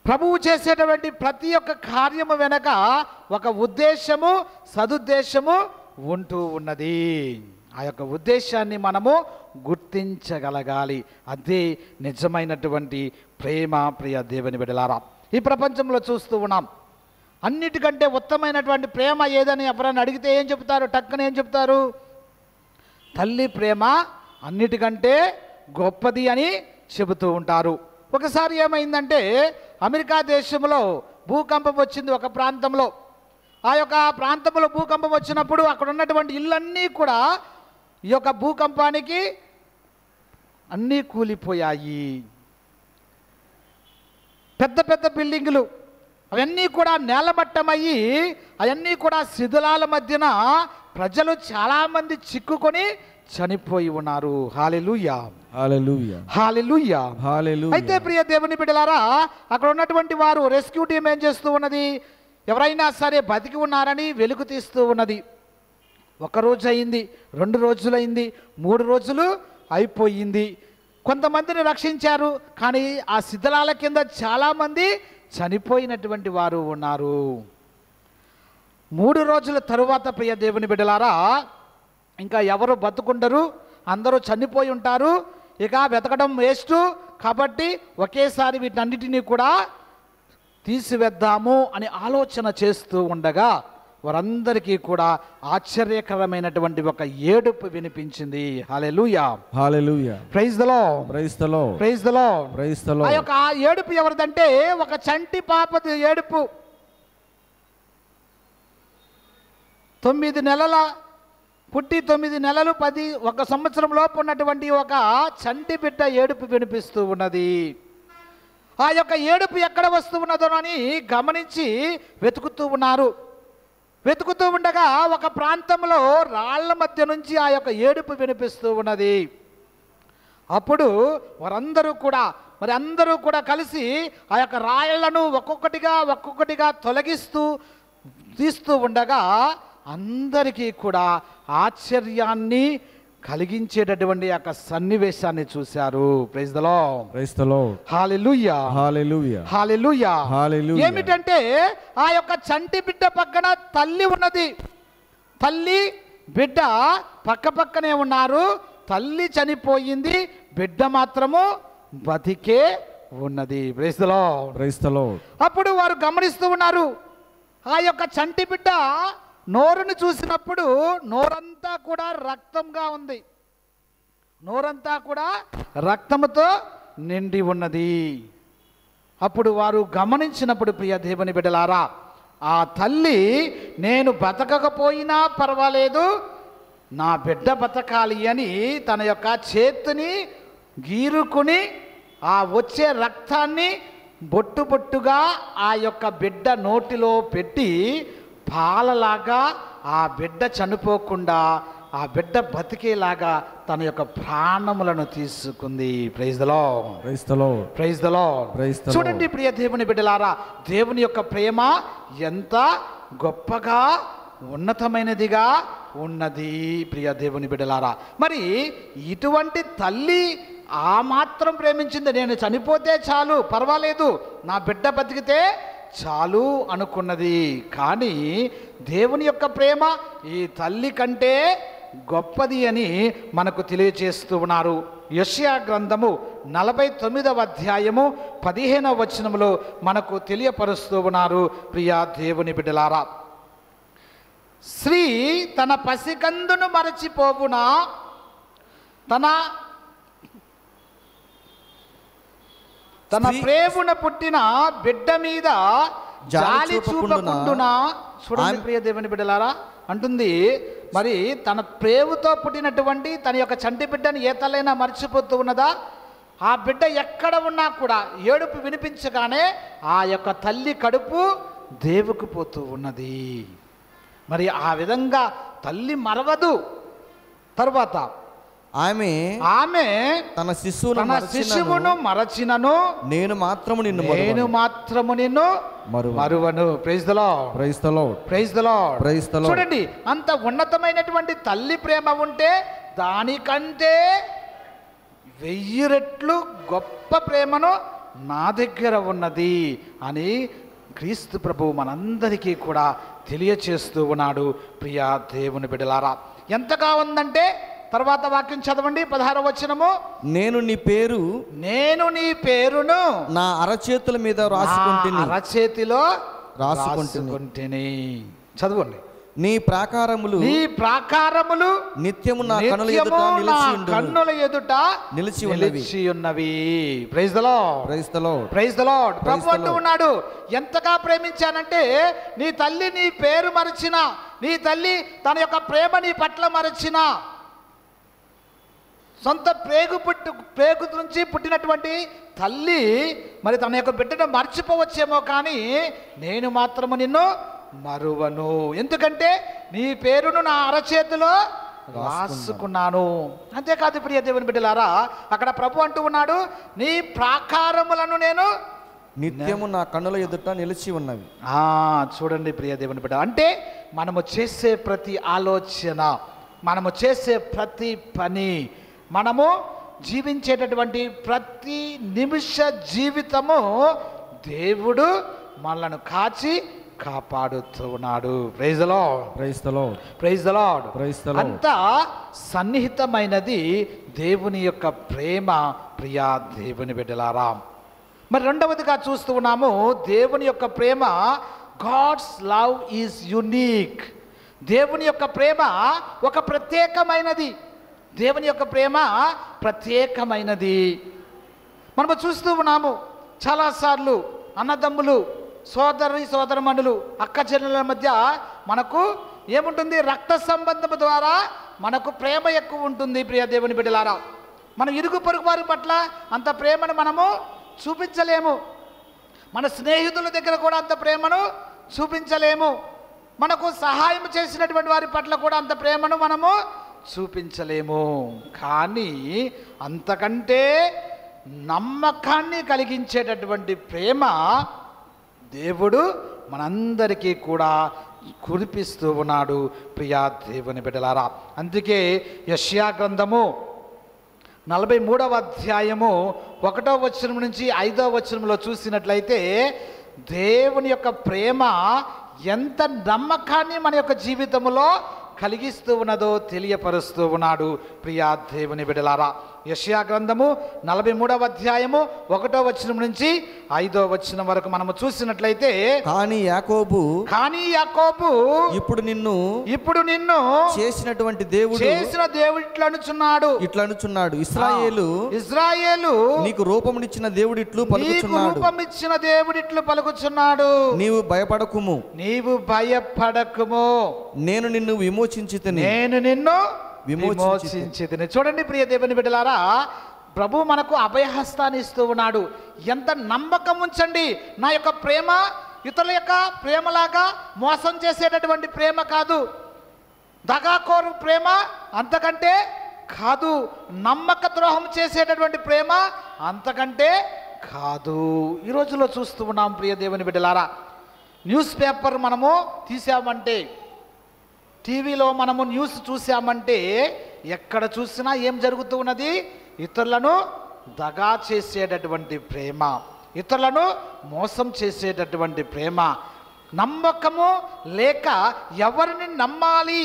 ప్రభువు చేసేటువంటి ప్రతి ఒక్క కార్యము వెనక ఒక ఉద్దేశము, సదుద్దేశము ఉంటూ ఉన్నది. ఆ యొక్క ఉద్దేశాన్ని మనము గుర్తించగలగాలి. అదే నిజమైనటువంటి ప్రేమ ప్రియ దేవుని బిడ్డలారా. ఈ ప్రపంచంలో చూస్తూ ఉన్నాం, అన్నిటికంటే ఉత్తమైనటువంటి ప్రేమ ఏదని ఎవరైనా అడిగితే ఏం చెప్తారు? టక్కన ఏం చెప్తారు? తల్లి ప్రేమ అన్నిటికంటే గొప్పది అని చెబుతూ ఉంటారు. ఒకసారి ఏమైందంటే అమెరికా దేశంలో భూకంపం వచ్చింది ఒక ప్రాంతంలో. ఆ యొక్క ప్రాంతంలో భూకంపం వచ్చినప్పుడు అక్కడ ఉన్నటువంటి ఇళ్ళన్నీ కూడా ఈ యొక్క భూకంపానికి అన్నీ కూలిపోయాయి. పెద్ద పెద్ద బిల్డింగులు అవన్నీ కూడా నేలమట్టమయ్యి అవన్నీ కూడా శిథిలాల మధ్యన ప్రజలు చాలామంది చిక్కుకొని చనిపోయి ఉన్నారు. హల్లెలూయా, హల్లెలూయా, హల్లెలూయా, హల్లెలూయా. అయితే ప్రియ దేవుని బిడ్డలారా, అక్కడ ఉన్నటువంటి వారు రెస్క్యూ టీం ఏం చేస్తూ ఉన్నది? ఎవరైనా సరే బతికి ఉన్నారని వెలుగు తీస్తూ ఉన్నది. 1 రోజు అయింది, 2 రోజులైంది, 3 రోజులు అయిపోయింది. కొంతమందిని రక్షించారు, కానీ ఆ శిథిలాల కింద చాలామంది చనిపోయినటువంటి వారు ఉన్నారు. 3 రోజుల తరువాత ప్రియ దేవుని బిడ్డలారా, ఇంకా ఎవరు బతుకుండరు, అందరూ చనిపోయి ఉంటారు, ఇక వెతకడం వేస్ట్. కాబట్టి ఒకేసారి వీటన్నిటినీ కూడా తీసివేద్దాము అని ఆలోచన చేస్తూ ఉండగా వారందరికీ కూడా ఆశ్చర్యకరమైనటువంటి ఒక ఏడుపు వినిపించింది. హల్లెలూయా, హల్లెలూయా, praise the Lord, praise the Lord, praise the Lord, praise the Lord. ఆ యొక్క ఏడుపు ఎవరిదంటే ఒక చంటి పాపది ఏడుపు. 9 నెలల పుట్టి 9 నెలలు 1 సంవత్సరం లోపు ఉన్నటువంటి ఒక చంటి బిడ్డ ఏడుపు వినిపిస్తూ ఉన్నది. ఆ యొక్క ఏడుపు ఎక్కడ వస్తూ ఉన్నదో అని గమనించి వెతుకుతూ ఉన్నారు. వెతుకుతూ ఉండగా ఒక ప్రాంతంలో రాళ్ల మధ్య నుంచి ఆ యొక్క ఏడుపు వినిపిస్తూ ఉన్నది. అప్పుడు వారందరూ కూడా అందరూ కూడా కలిసి ఆ యొక్క రాళ్లను ఒక్కొక్కటిగా తీస్తూ ఉండగా అందరికీ కూడా ఆశ్చర్యాన్ని కలిగించేటటువంటి యొక్క సన్నివేశాన్ని చూశారు. Praise the Lord, praise the Lord, హల్లెలూయా, హల్లెలూయా, హల్లెలూయా, హల్లెలూయా. ఏమిటంటే ఆ యొక్క చంటి బిడ్డ పక్కన తల్లి ఉన్నది. తల్లి బిడ్డ పక్కనే ఉన్నారు. తల్లి చనిపోయింది, బిడ్డ మాత్రము బతికే ఉన్నది. Praise the Lord, praise the Lord. అప్పుడు వారు గమనిస్తూ ఉన్నారు, ఆ యొక్క చంటి బిడ్డ నోరును చూసినప్పుడు నోరంతా కూడా రక్తంగా ఉంది. నోరంతా కూడా రక్తముతో నిండి ఉన్నది. అప్పుడు వారు గమనించినప్పుడు ప్రియ దేవుని బిడ్డలారా, ఆ తల్లి నేను బతకకపోయినా పర్వాలేదు, నా బిడ్డ బతకాలి అని తన యొక్క చేతిని గీరుకుని ఆ వచ్చే రక్తాన్ని బొట్టుగా ఆ యొక్క బిడ్డ నోటిలో పెట్టి పాలలాగా ఆ బిడ్డ చనిపోకుండా ఆ బిడ్డ బతికేలాగా తన యొక్క ప్రాణములను తీసుకుంది. Praise the Lord, praise the Lord, praise the Lord. Praise the Lord. చూడండి ప్రియ దేవుని బిడ్డలారా, దేవుని యొక్క ప్రేమ ఎంత గొప్పగా ఉన్నతమైనదిగా ఉన్నది ప్రియ దేవుని బిడ్డలారా. మరి ఇటువంటి తల్లి ఆ మాత్రం ప్రేమించింది, నేను చనిపోతే చాలు పర్వాలేదు, నా బిడ్డ బతికితే చాలు అనుకున్నది. కానీ దేవుని యొక్క ప్రేమ ఈ తల్లి కంటే గొప్పది అని మనకు తెలియజేస్తూ ఉన్నారు. యెషయా గ్రంథము 49వ అధ్యాయము 15వ వచనములో మనకు తెలియపరుస్తూ ఉన్నారు ప్రియా దేవుని బిడ్డలారా. స్త్రీ తన పసికందును మరచిపోవునా, తన ప్రేమున పుట్టిన బిడ్డ మీద జాలి చూపకుండునా. చూడండి ప్రియ దేవుని బిడ్డలారా, అంటుంది మరి తన ప్రేమతో పుట్టినటువంటి తన యొక్క చంటి బిడ్డను ఏ తల్లైనా మర్చిపోతూ ఉన్నదా? ఆ బిడ్డ ఎక్కడ ఉన్నా కూడా ఏడుపు వినిపించగానే ఆ యొక్క తల్లి కడుపు దేవుకుపోతూ ఉన్నది. మరి ఆ విధంగా తల్లి మరవదు. తరువాత ఆమె తన శిశువును మరచినను నేను మాత్రము నిన్ను మరువను. Praise the Lord, praise the Lord, praise the Lord, praise the Lord. చూడండి, అంత ఉన్నతమైనటువంటి తల్లి ప్రేమ ఉంటే దానికంటే 1000 రెట్లు గొప్ప ప్రేమను నా దగ్గర ఉన్నది అని క్రీస్తు ప్రభువు మనందరికీ కూడా తెలియచేస్తూ ఉన్నాడు. ప్రియా దేవుని బిడ్డలారా, ఎంతగా ఉందంటే తర్వాత వాక్యం చదవండి, 16వ వచనము. నేను నీ పేరును నా అరచేతుల మీద అరచేతిలో రాసుకుంటేని. చదవండి. నీ ప్రాకారములు నిత్యము నా కన్నుల ఎదుట నిలిచి ఉన్నవి. Praise the Lord, praise the Lord, praise the Lord. ప్రభు అంటూ ఉన్నాడు, ఎంతగా ప్రేమించానంటే నీ తల్లి నీ పేరు మరచిన, నీ తల్లి తన యొక్క ప్రేమ నీ పట్ల మరచిన, సొంత ప్రేగు నుంచి పుట్టినటువంటి తల్లి మరి తన యొక్క బిడ్డను మర్చిపోవచ్చేమో, కానీ నేను మాత్రము నిన్ను మరువను, ఎందుకంటే నీ పేరును నా అరచేతిలో రాసుకున్నాను. అంతేకాదు ప్రియ దేవుని బిడ్డలారా, అక్కడ ప్రభు అంటూ ఉన్నాడు, నీ ప్రాకారములను నేను నిత్యము నా కన్నుల ఎదుట నిలిచి ఉన్నవి. చూడండి ప్రియ దేవుని బిడ్డ, అంటే మనము చేసే ప్రతి ఆలోచన, మనము చేసే ప్రతి పని, మనము జీవించేటటువంటి ప్రతి నిమిష జీవితము దేవుడు మనలను కాచి కాపాడుతూ ఉన్నాడు. Praise the Lord, praise the Lord, praise the Lord, praise the Lord. అంత సన్నిహితమైనది దేవుని యొక్క ప్రేమ ప్రియా దేవుని బిడ్డలారా. మరి రెండవదిగా చూస్తూ ఉన్నాము, దేవుని యొక్క ప్రేమ, గాడ్స్ లవ్ ఈజ్ యునీక్. దేవుని యొక్క ప్రేమ ఒక ప్రత్యేకమైనది. దేవుని యొక్క ప్రేమ ప్రత్యేకమైనది. మనము చూస్తూ ఉన్నాము చాలాసార్లు అన్నదమ్ములు, సోదరమణులు, అక్క చెల్లెల మధ్య మనకు ఏముంటుంది? రక్త సంబంధము ద్వారా మనకు ప్రేమ ఎక్కువ ఉంటుంది. ప్రియ దేవుని బిడ్డలారా, మనం ఇరుగు పొరుగు వారి పట్ల అంత ప్రేమను మనము చూపించలేము. మన స్నేహితుల దగ్గర కూడా అంత ప్రేమను చూపించలేము. మనకు సహాయం చేసినటువంటి వారి పట్ల కూడా అంత ప్రేమను మనము చూపించలేము. కానీ అంతకంటే నమ్మకాన్ని కలిగించేటటువంటి ప్రేమ దేవుడు మనందరికీ కూడా కురిపిస్తూ ఉన్నాడు. ప్రియా దేవుని బిడ్డలారా, అందుకే యెషయా గ్రంథము 43వ అధ్యాయము 1వ వచనం నుంచి 5వ వచనంలో చూసినట్లయితే దేవుని యొక్క ప్రేమ ఎంత నమ్మకాన్ని మన యొక్క జీవితంలో కలిగిస్తూ ఉన్నదో తెలియపరుస్తూ ఉన్నాడు. ప్రియా దేవుని బిడ్డలారా, యెషయా గ్రంథము 43వ అధ్యాయము 1వ వచనం నుంచి 5వ వచనం వరకు మనము చూసినట్లయితే, కానీ యాకోబు ఇప్పుడు నిన్ను చేసిన దేవుడు ఇట్లా అనుచున్నాడు, ఇశ్రాయేలు నీకు రూపమిచ్చిన దేవుడు ఇట్లు పలుకుచున్నాడు. నీవు భయపడకుము, నేను నిన్ను విమోచించితిని. చూడండి ప్రియ దేవుని బిడ్డలారా, ప్రభు మనకు అభయహస్తాన్ని ఇస్తూ ఉన్నాడు. ఎంత నమ్మకం ఉంచండి, నా యొక్క ప్రేమ ఇతరుల యొక్క ప్రేమలాగా మోసం చేసేటటువంటి ప్రేమ కాదు, దగాకోరు ప్రేమ, అంతకంటే కాదు. నమ్మక ద్రోహం చేసేటటువంటి ప్రేమ అంతకంటే కాదు. ఈ రోజుల్లో చూస్తూ ఉన్నాం ప్రియ దేవుని బిడ్డలారా. న్యూస్ పేపర్ మనము తీసామంటే, టీవీలో మనము న్యూస్ చూసామంటే, ఎక్కడ చూసినా ఏం జరుగుతూ ఉన్నది? ఇతరులను దగా చేసేటటువంటి ప్రేమ, ఇతరులను మోసం చేసేటటువంటి ప్రేమ, నమ్మకము లేక ఎవరిని నమ్మాలి,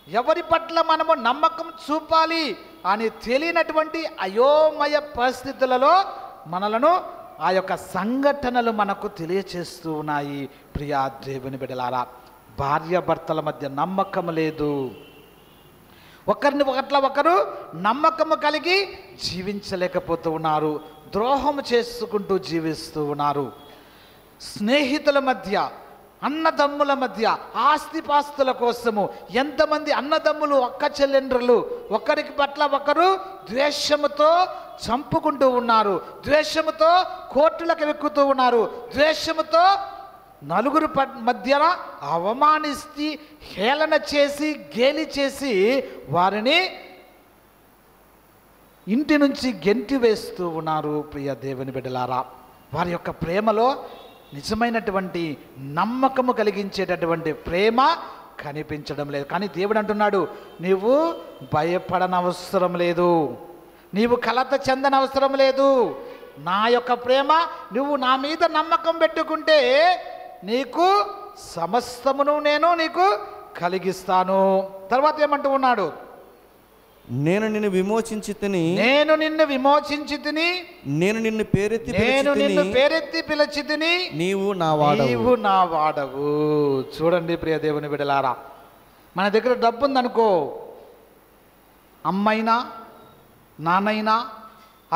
ఎవరి పట్ల మనము నమ్మకం చూపాలి అని తెలియనటువంటి అయోమయ పరిస్థితులలో మనలను ఆ యొక్క సంఘటనలు మనకు తెలియచేస్తూ ఉన్నాయి. ప్రియా దేవుని బిడ్డలారా, భార్యాభర్తల మధ్య నమ్మకం లేదు. ఒకరిని ఒకరు నమ్మకము కలిగి జీవించలేకపోతూ ఉన్నారు. ద్రోహం చేసుకుంటూ జీవిస్తూ ఉన్నారు. స్నేహితుల మధ్య, అన్నదమ్ముల మధ్య ఆస్తిపాస్తుల కోసము ఎంతమంది అన్నదమ్ములు, అక్క చెల్లెండ్రులు ఒకరికి పట్ల ఒకరు ద్వేషముతో చంపుకుంటూ ఉన్నారు. ద్వేషముతో కోర్టులకు ఎక్కుతూ ఉన్నారు. ద్వేషముతో నలుగురు మధ్యన అవమానిస్తే, హేళన చేసి, గేలి చేసి వారిని ఇంటి నుంచి గెంటి వేస్తూ ఉన్నారు. ప్రియ దేవుని బిడ్డలారా, వారి యొక్క ప్రేమలో నిజమైనటువంటి నమ్మకము కలిగించేటటువంటి ప్రేమ కనిపించడం లేదు. కానీ దేవుడు అంటున్నాడు, నీవు భయపడనవసరం లేదు, నీవు కలత చెందనవసరం లేదు. నా యొక్క ప్రేమ, నువ్వు నా మీద నమ్మకం పెట్టుకుంటే నీకు సమస్తమును నేను నీకు కలిగిస్తాను. తర్వాత ఏమంటూ ఉన్నాడు? నేను నిన్ను విమోచించి తిని, నేను నిన్ను విమోచించి తిని, నేను నిన్ను పేరెత్తి పిలిచి తిని, నీవు నా వాడవు. చూడండి ప్రియ దేవుని బిడ్డలారా, మన దగ్గర డబ్బు ఉందనుకో, అమ్మైనా, నాన్నైనా,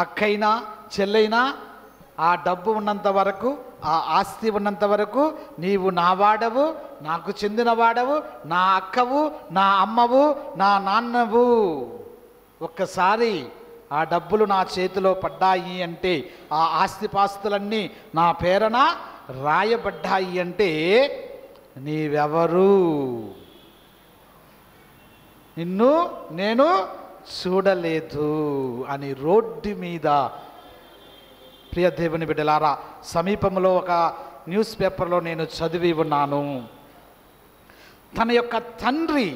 అక్కైనా, చెల్లైనా, ఆ డబ్బు ఉన్నంత వరకు, ఆ ఆస్తి ఉన్నంత వరకు నీవు నా వాడవు, నాకు చెందిన వాడవు, నా అక్కవు, నా అమ్మవు, నా నాన్నవు. ఒక్కసారి ఆ డబ్బులు నా చేతిలో పడ్డాయి అంటే, ఆ ఆస్తిపాస్తులన్నీ నా పేరన రాయబడ్డాయి అంటే, నీవెవరు? నిన్ను నేను చూడలేదు అని రోడ్డు మీద, ప్రియ దేవుని బిడ్డలారా, సమీపంలో ఒక న్యూస్ పేపర్లో నేను చదివి ఉన్నాను. తన యొక్క తండ్రి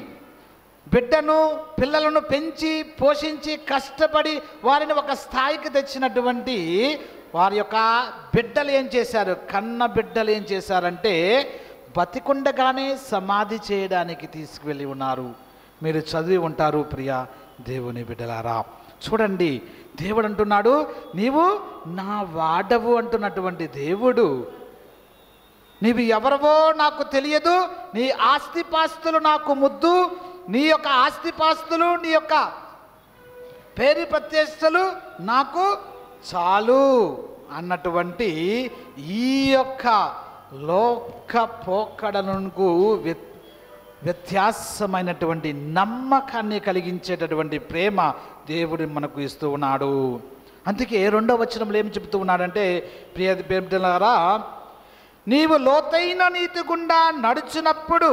బిడ్డను, పిల్లలను పెంచి పోషించి కష్టపడి వారిని ఒక స్థాయికి తెచ్చినటువంటి వారి యొక్క బిడ్డలు ఏం చేశారు? కన్న బిడ్డలు ఏం చేశారంటే బతికుండగానే సమాధి చేయడానికి తీసుకువెళ్ళి ఉన్నారు. మీరు చదివి ఉంటారు ప్రియ దేవుని బిడ్డలారా. చూడండి, దేవుడు అంటున్నాడు, నీవు నా వాడవు అంటున్నటువంటి దేవుడు, నీవు ఎవరవో నాకు తెలియదు, నీ ఆస్తిపాస్తులు నాకు ముద్దు, నీ యొక్క ఆస్తిపాస్తులు, నీ యొక్క పేరు ప్రత్యక్షలు నాకు చాలు అన్నటువంటి ఈ యొక్క లోక పోకడలకు వ్యత్యాసమైనటువంటి నమ్మకాన్ని కలిగించేటటువంటి ప్రేమ దేవుడు మనకు ఇస్తూ ఉన్నాడు. అందుకే 2వ వచనంలో ఏం చెబుతూ ఉన్నాడంటే, ప్రియ బిడ్డలారా, నీవు లోతైన నీతి గుండా నడుచున్నప్పుడు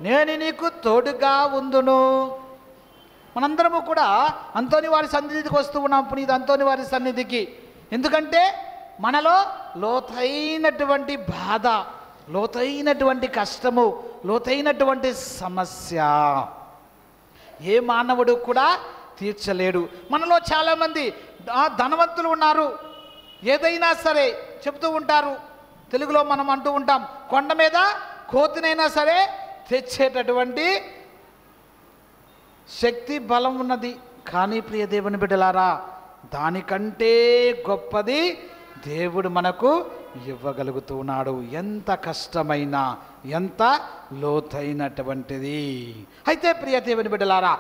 నేను నీకు తోడుగా ఉందును. మనందరము కూడా అంతోని వారి సన్నిధికి వస్తూ ఉన్నాం, పునీత అంతోని వారి సన్నిధికి. ఎందుకంటే మనలో లోతైనటువంటి బాధ, లోతైనటువంటి కష్టము, లోతైనటువంటి సమస్య ఏ మానవుడు కూడా తీర్చలేడు. మనలో చాలామంది ధనవంతులు ఉన్నారు. ఏదైనా సరే చెప్తూ ఉంటారు, తెలుగులో మనం అంటూ ఉంటాం, కొండ మీద కోతినైనా సరే తెచ్చేటటువంటి శక్తి, బలం ఉన్నది. కానీ ప్రియ దేవుని బిడ్డలారా, దానికంటే గొప్పది దేవుడు మనకు ఇవ్వగలుగుతూ ఉన్నాడు. ఎంత కష్టమైన, ఎంత లోతైనటువంటిది. అయితే ప్రియ దేవుని బిడ్డలారా,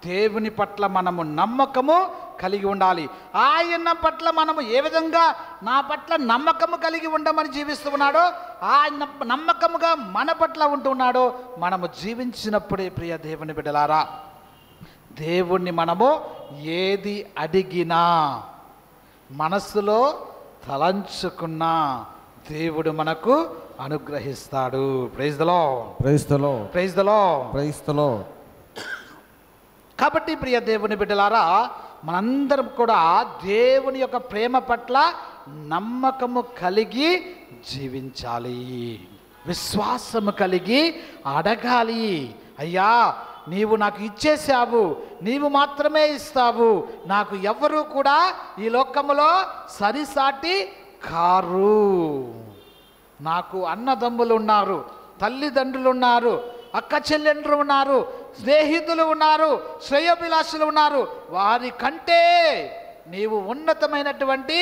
దేవుని పట్ల మనము నమ్మకము కలిగి ఉండాలి. ఆయన పట్ల మనము ఏ విధంగా నా పట్ల నమ్మకము కలిగి ఉండమని జీవిస్తూ ఉన్నాడో, ఆయన నమ్మకముగా మన పట్ల ఉంటున్నాడో మనము జీవించినప్పుడే ప్రియ దేవుని బిడ్డలారా, దేవుణ్ణి మనము ఏది అడిగినా, మనస్సులో తలంచుకున్నా దేవుడు మనకు అనుగ్రహిస్తాడు. Praise the Lord, praise the Lord, praise the Lord, praise the Lord. కాబట్టి ప్రియ దేవుని బిడ్డలారా, మనందరం కూడా దేవుని యొక్క ప్రేమ పట్ల నమ్మకము కలిగి జీవించాలి, విశ్వాసము కలిగి అడగాలి. అయ్యా, నీవు నాకు ఇచ్చేసావు, నీవు మాత్రమే ఇస్తావు, నాకు ఎవరు కూడా ఈ లోకములో సరిసాటి కారు. నాకు అన్నదమ్ములు ఉన్నారు, తల్లిదండ్రులు ఉన్నారు, అక్క చెల్లెండ్రు ఉన్నారు, స్నేహితులు ఉన్నారు, శ్రేయోభిలాషులు ఉన్నారు. వారి కంటే నీవు ఉన్నతమైనటువంటి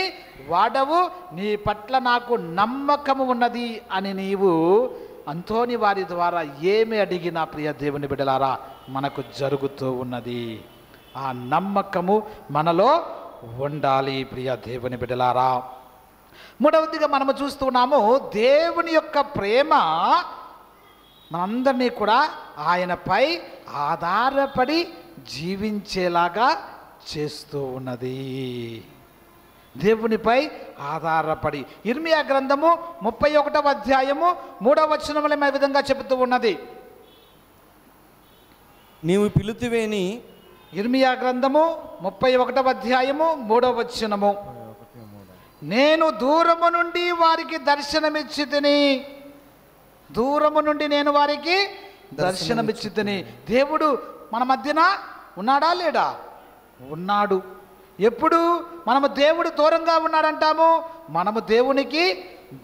వాడవు, నీ పట్ల నాకు నమ్మకము ఉన్నది అని నీవు అంతోని వారి ద్వారా ఏమి అడిగినా ప్రియ దేవుని బిడ్డలారా మనకు జరుగుతూ ఉన్నది. ఆ నమ్మకము మనలో ఉండాలి ప్రియ దేవుని బిడ్డలారా. మూడవదిగా మనము చూస్తున్నాము, దేవుని యొక్క ప్రేమ మనందరినీ కూడా ఆయనపై ఆధారపడి జీవించేలాగా చేస్తూ ఉన్నది. దేవునిపై ఆధారపడి ఇర్మియా గ్రంథము 31వ అధ్యాయము 3వ వచనములో ఈ విధంగా చెబుతూ ఉన్నది. నీవు పిలుతువేని, ఇర్మియా గ్రంథము 31వ అధ్యాయము 3వ వచనము, నేను దూరము నుండి వారికి దర్శనమిచ్చి తిని, దూరము నుండి నేను వారికి దర్శనమిచ్చి తిని. దేవుడు మన మధ్యన ఉన్నాడా లేడా? ఉన్నాడు. ఎప్పుడు మనము దేవుడు దూరంగా ఉన్నాడంటాము? మనము దేవునికి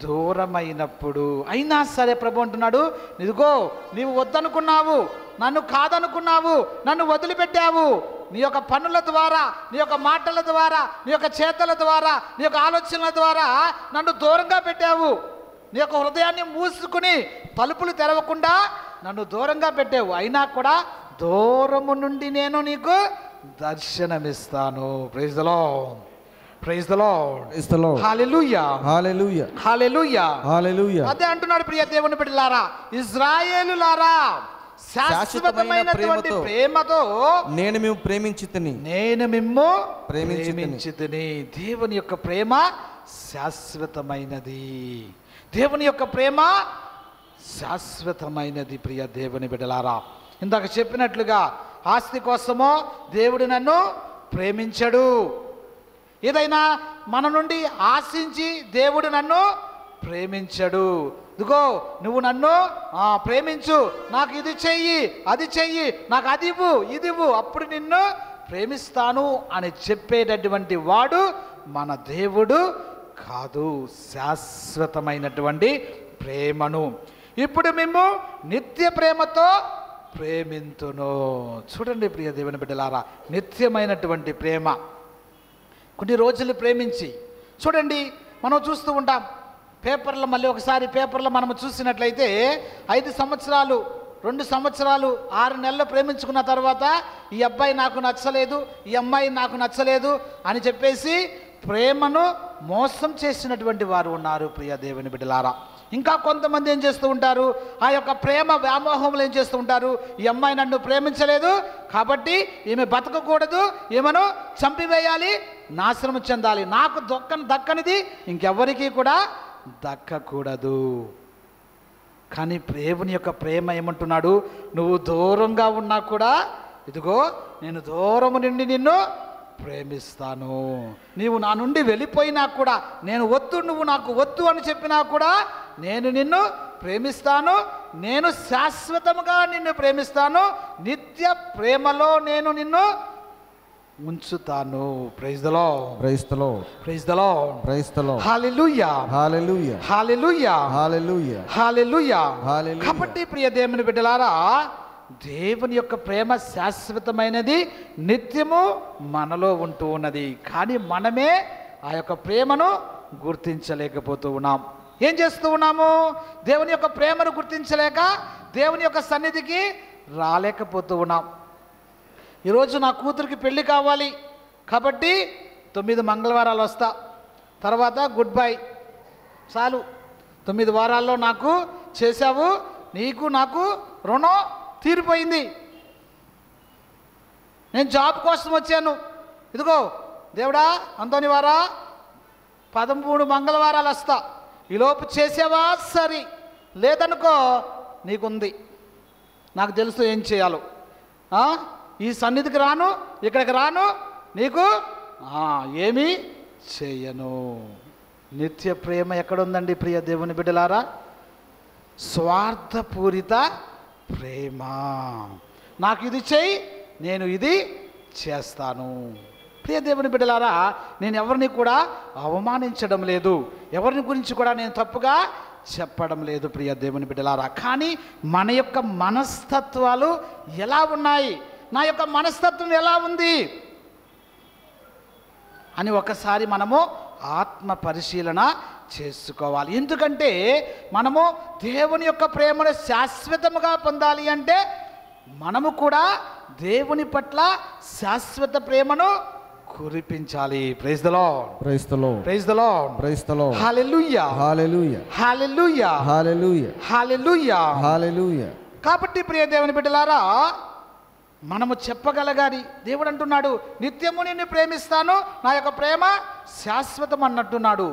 దూరమైనప్పుడు. అయినా సరే ప్రభు అంటున్నాడు, ఇదిగో నీవు వద్దనుకున్నావు, నన్ను కాదనుకున్నావు, నన్ను వదిలిపెట్టావు, నీ యొక్క పనుల ద్వారా, నీ యొక్క మాటల ద్వారా, నీ యొక్క చేతల ద్వారా, నీ యొక్క ఆలోచనల ద్వారా నన్ను దూరంగా పెట్టావు. నీ యొక్క హృదయాన్ని మూసుకుని తలుపులు తెరవకుండా నన్ను దూరంగా పెట్టావు. అయినా కూడా దూరము నుండి నేను నీకు దర్శనమిస్తాను. Praise the Lord, praise the Lord, praise the Lord, హల్లెలూయా, హల్లెలూయా, హల్లెలూయా, హల్లెలూయా. అదే అంటున్నాడు ప్రియ దేవుని బిడ్డలారా, ఇశ్రాయేలులారా, శాశ్వతమైనటువంటి ప్రేమతో నేను మిమ్ము ప్రేమించితిని, నేను మిమ్ము ప్రేమించితిని. దేవుని యొక్క ప్రేమ శాశ్వతమైనది. దేవుని యొక్క ప్రేమ శాశ్వతమైనది ప్రియ దేవుని బిడ్డలారా. ఇందాక చెప్పినట్లుగా ఆస్తి కోసమో దేవుడు నన్ను ప్రేమించడు. ఏదైనా మన నుండి ఆశించి దేవుడు నన్ను ప్రేమించడు. ఇదిగో నువ్వు నన్ను ప్రేమించు, నాకు ఇది చెయ్యి, అది చెయ్యి, నాకు అది ఇవ్వు, ఇది ఇవ్వు, అప్పుడు నిన్ను ప్రేమిస్తాను అని చెప్పేటటువంటి వాడు మన దేవుడు కాదు. శాశ్వతమైనటువంటి ప్రేమను ఇప్పుడు మేము నిత్య ప్రేమతో ప్రేమింతును. చూడండి ప్రియ దేవుని బిడ్డలారా, నిత్యమైనటువంటి ప్రేమ. కొన్ని రోజులు ప్రేమించి చూడండి, మనం చూస్తూ ఉంటాం పేపర్లో, మళ్ళీ ఒకసారి పేపర్లో మనం చూసినట్లయితే 5 సంవత్సరాలు 2 సంవత్సరాలు 6 నెలలు ప్రేమించుకున్న తర్వాత ఈ అబ్బాయి నాకు నచ్చలేదు, ఈ అమ్మాయి నాకు నచ్చలేదు అని చెప్పేసి ప్రేమను మోసం చేసినటువంటి వారు ఉన్నారు ప్రియ దేవుని బిడ్డలారా. ఇంకా కొంతమంది ఏం చేస్తూ ఉంటారు, ఆ యొక్క ప్రేమ వ్యామోహంలో ఏం చేస్తూ ఉంటారు, ఈ అమ్మాయి నన్ను ప్రేమించలేదు కాబట్టి ఈమె బతకకూడదు, ఈమెను చంపివేయాలి, నాశనం చెందాలి, నాకు దక్కనిది ఇంకెవ్వరికీ కూడా దక్కకూడదు. కానీ దేవుని యొక్క ప్రేమ ఏమంటున్నాడు, నువ్వు దూరంగా ఉన్నా కూడా ఇదిగో నేను దూరము నుండి నిన్ను ప్రేమిస్తాను. నీవు నా నుండి వెళ్ళిపోయినా కూడా, నేను వద్దు, నువ్వు నాకు వద్దు అని చెప్పినా కూడా నేను నిన్ను ప్రేమిస్తాను. నేను శాశ్వతముగా నిన్ను ప్రేమిస్తాను. నిత్య ప్రేమలో నేను నిన్ను ఉంచుతాను. Praise the Lord, praise the Lord, praise the Lord, praise the Lord, హల్లెలూయా, హల్లెలూయా, హల్లెలూయా, హల్లెలూయా, హల్లెలూయా. హల్లెలూయా. కాబట్టి ప్రియ దేవుని బిడ్డలారా, దేవుని యొక్క ప్రేమ శాశ్వతమైనది, నిత్యము మనలో ఉంటూ ఉన్నది. కానీ మనమే ఆ యొక్క ప్రేమను గుర్తించలేకపోతూ ఉన్నాం. ఏం చేస్తూ ఉన్నాము? దేవుని యొక్క ప్రేమను గుర్తించలేక దేవుని యొక్క సన్నిధికి రాలేకపోతూ ఉన్నాం. ఈరోజు నా కూతురికి పెళ్ళి కావాలి కాబట్టి 9 మంగళవారాలు వస్తా, తర్వాత గుడ్ బై, చాలు 9 వారాల్లో నాకు చేశావు, నీకు నాకు రుణం తీరిపోయింది. నేను జాబ్ కోసం వచ్చాను, ఇదిగో దేవుడా అంతోని వారా 13 మంగళవారాలు వస్తా, ఈలోపు చేసావా సరి, లేదనుకో నీకుంది, నాకు తెలుసు ఏం చేయాలో. ఈ సన్నిధికి రాను, ఇక్కడికి రాను, నీకు ఏమీ చేయను. నిత్య ప్రేమ ఎక్కడుందండి ప్రియ దేవుని బిడ్డలారా? స్వార్థపూరిత ప్రేమ. నాకు ఇది చెయ్యి, నేను ఇది చేస్తాను. ప్రియ దేవుని బిడ్డలారా, నేను ఎవరిని కూడా అవమానించడం లేదు, ఎవరిని గురించి కూడా నేను తప్పుగా చెప్పడం లేదు ప్రియ దేవుని బిడ్డలారా. కానీ మన యొక్క మనస్తత్వాలు ఎలా ఉన్నాయి, నా యొక్క మనస్తత్వం ఎలా ఉంది అని ఒకసారి మనము ఆత్మ పరిశీలన చేసుకోవాలి. ఎందుకంటే మనము దేవుని యొక్క ప్రేమను శాశ్వతముగా పొందాలి అంటే మనము కూడా దేవుని పట్ల శాశ్వత ప్రేమను కురిపించాలి. Praise the Lord, praise the Lord, praise the Lord, praise the Lord. హల్లెలూయా, హల్లెలూయా, హల్లెలూయా, హల్లెలూయా, హల్లెలూయా, హల్లెలూయా. కాబట్టి ప్రియ దేవుని బిడ్డలారా, మనము చెప్పగలగాలి. దేవుడు అంటున్నాడు, నిత్యము నిన్ను ప్రేమిస్తాను, నా యొక్క ప్రేమ శాశ్వతం అన్నట్టున్నాడు.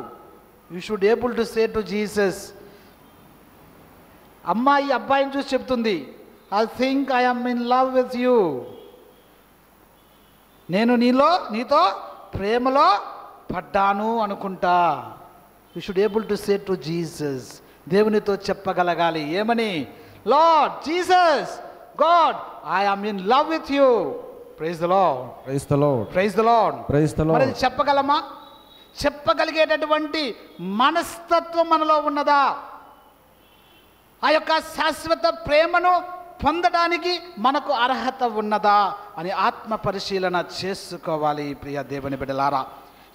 You should able to say to Jesus. అమ్మాయి అబ్బాయిని చూసి చెప్తుంది, I think I am in love with you. నేను నీతో ప్రేమలో పడ్డాను అనుకుంటా. You should able to say to Jesus. దేవునితో చెప్పగలగాలి. ఏమని? Lord Jesus, God, I am in love with you. Praise the Lord, praise the Lord, praise the Lord, praise the మరి Lord. చెప్పగలమా? చెప్పగలిగేటటువంటి మనస్తత్వం మనలో ఉన్నదా? ఆ యొక్క శాశ్వత ప్రేమను పొందడానికి మనకు అర్హత ఉన్నదా అని ఆత్మ పరిశీలన చేసుకోవాలి ప్రియ దేవుని బిడ్డలారా.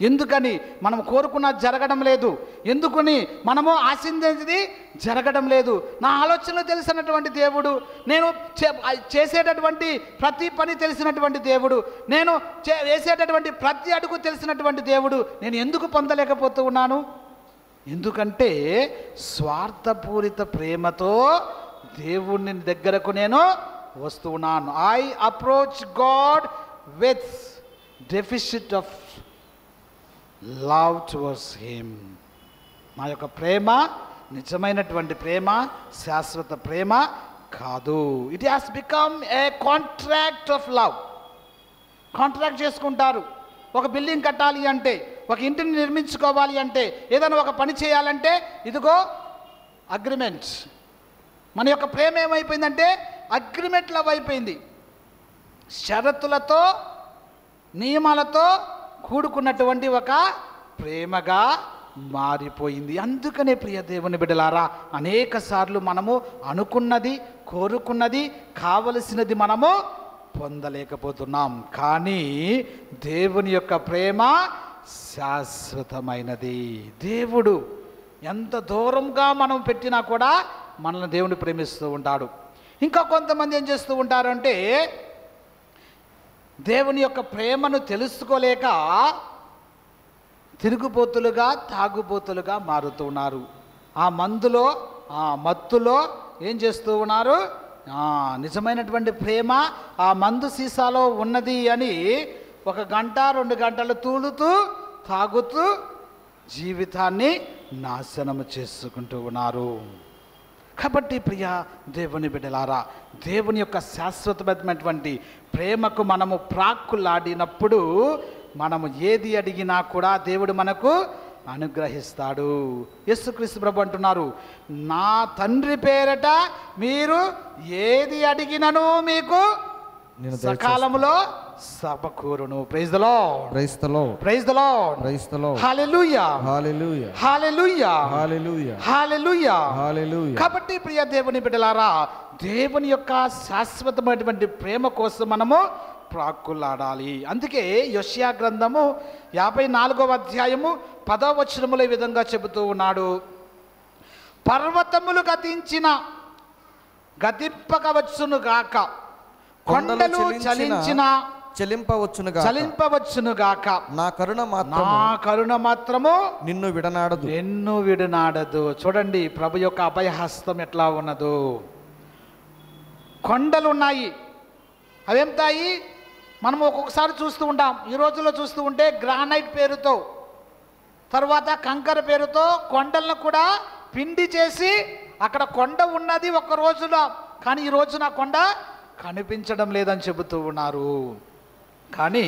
ఎందుకని మనం కోరుకున్న జరగడం లేదు, ఎందుకని మనము ఆశించేది జరగడం లేదు. నా ఆలోచనలు తెలిసినటువంటి దేవుడు, నేను చేసేటటువంటి ప్రతి పని తెలిసినటువంటి దేవుడు, నేను వేసేటటువంటి ప్రతి అడుగు తెలిసినటువంటి దేవుడు, నేను ఎందుకు పొందలేకపోతూ ఉన్నాను? ఎందుకంటే స్వార్థపూరిత ప్రేమతో దేవుని దగ్గరకు నేను వస్తూ ఉన్నాను. I approach God with deficit of love towards him. మా యొక్క ప్రేమ నిజమైనటువంటి ప్రేమ, శాశ్వత ప్రేమ కాదు. It has become a contract of love. Contract చేసుకుంటారు. ఒక బిల్డింగ్ కట్టాలి అంటే, ఒక ఇంటిని నిర్మించుకోవాలి అంటే, ఏదైనా ఒక పని చేయాలంటే, ఇదిగో అగ్రిమెంట్. మన యొక్క ప్రేమ ఏమైపోయిందంటే అగ్రిమెంట్ లవ్ అయిపోయింది. షరతులతో, నియమాలతో కూడుకున్నటువంటి ఒక ప్రేమగా మారిపోయింది. అందుకనే ప్రియ దేవుని బిడ్డలారా, అనేక సార్లు మనము అనుకున్నది, కోరుకున్నది, కావలసినది మనము పొందలేకపోతున్నాం. కానీ దేవుని యొక్క ప్రేమ శాశ్వతమైనది. దేవుడు ఎంత దూరంగా మనం పెట్టినా కూడా మనల్ని దేవుడు ప్రేమిస్తూ ఉంటాడు. ఇంకా కొంతమంది ఏం చేస్తూ ఉంటారంటే, దేవుని యొక్క ప్రేమను తెలుసుకోలేక తిరుగుబోతులుగా, తాగుబోతులుగా మారుతున్నారు. ఆ మందులో, ఆ మత్తులో ఏం చేస్తూ ఉన్నారు? నిజమైనటువంటి ప్రేమ ఆ మందు సీసాలో ఉన్నది అని 1 గంట 2 గంటలు తూలుతూ, తాగుతూ జీవితాన్ని నాశనము చేసుకుంటూ ఉన్నారు. కాబట్టి ప్రియ దేవుని బిడ్డలారా, దేవుని యొక్క శాశ్వతమైనటువంటి ప్రేమకు మనము ప్రాక్కులాడినప్పుడు మనము ఏది అడిగినా కూడా దేవుడు మనకు అనుగ్రహిస్తాడు. యేసుక్రీస్తు ప్రభు అంటున్నారు, నా తండ్రి పేరట మీరు ఏది అడిగినను మీకు సకాలములో సమకూరును. Praise the Lord, praise the Lord, praise the Lord, praise the Lord. హల్లెలూయా, హల్లెలూయా, హల్లెలూయా, హల్లెలూయా, హల్లెలూయా, హల్లెలూయా. కాబట్టి ప్రియ దేవుని బిడ్డలారా, దేవుని యొక్క శాశ్వతమైనటువంటి ప్రేమ కోసం మనము ప్రాక్కులాడాలి. అందుకే యోషియా గ్రంథము 54వ అధ్యాయము 10వ వచనములో ఈ విధంగా చెబుతూ ఉన్నాడు, పర్వతములు గతింపకవచ్చును గాక, కొండలు చలింపవచ్చును గాక, నా కరుణ మాత్రము నిన్ను విడనాడదు. చూడండి ప్రభు యొక్క అభయహస్తం ఎట్లా ఉన్నదో. కొండలు ఉన్నాయి, అవేంతాయి మనం ఒక్కొక్కసారి చూస్తూ ఉంటాం. ఈ రోజుల్లో చూస్తూ ఉంటే గ్రానైట్ పేరుతో, తర్వాత కంకర పేరుతో కొండలను కూడా పిండి చేసి అక్కడ కొండ ఉన్నది ఒక రోజులో, కానీ ఈ రోజున కొండ కనిపించడం లేదని చెబుతూ ఉన్నారు. కానీ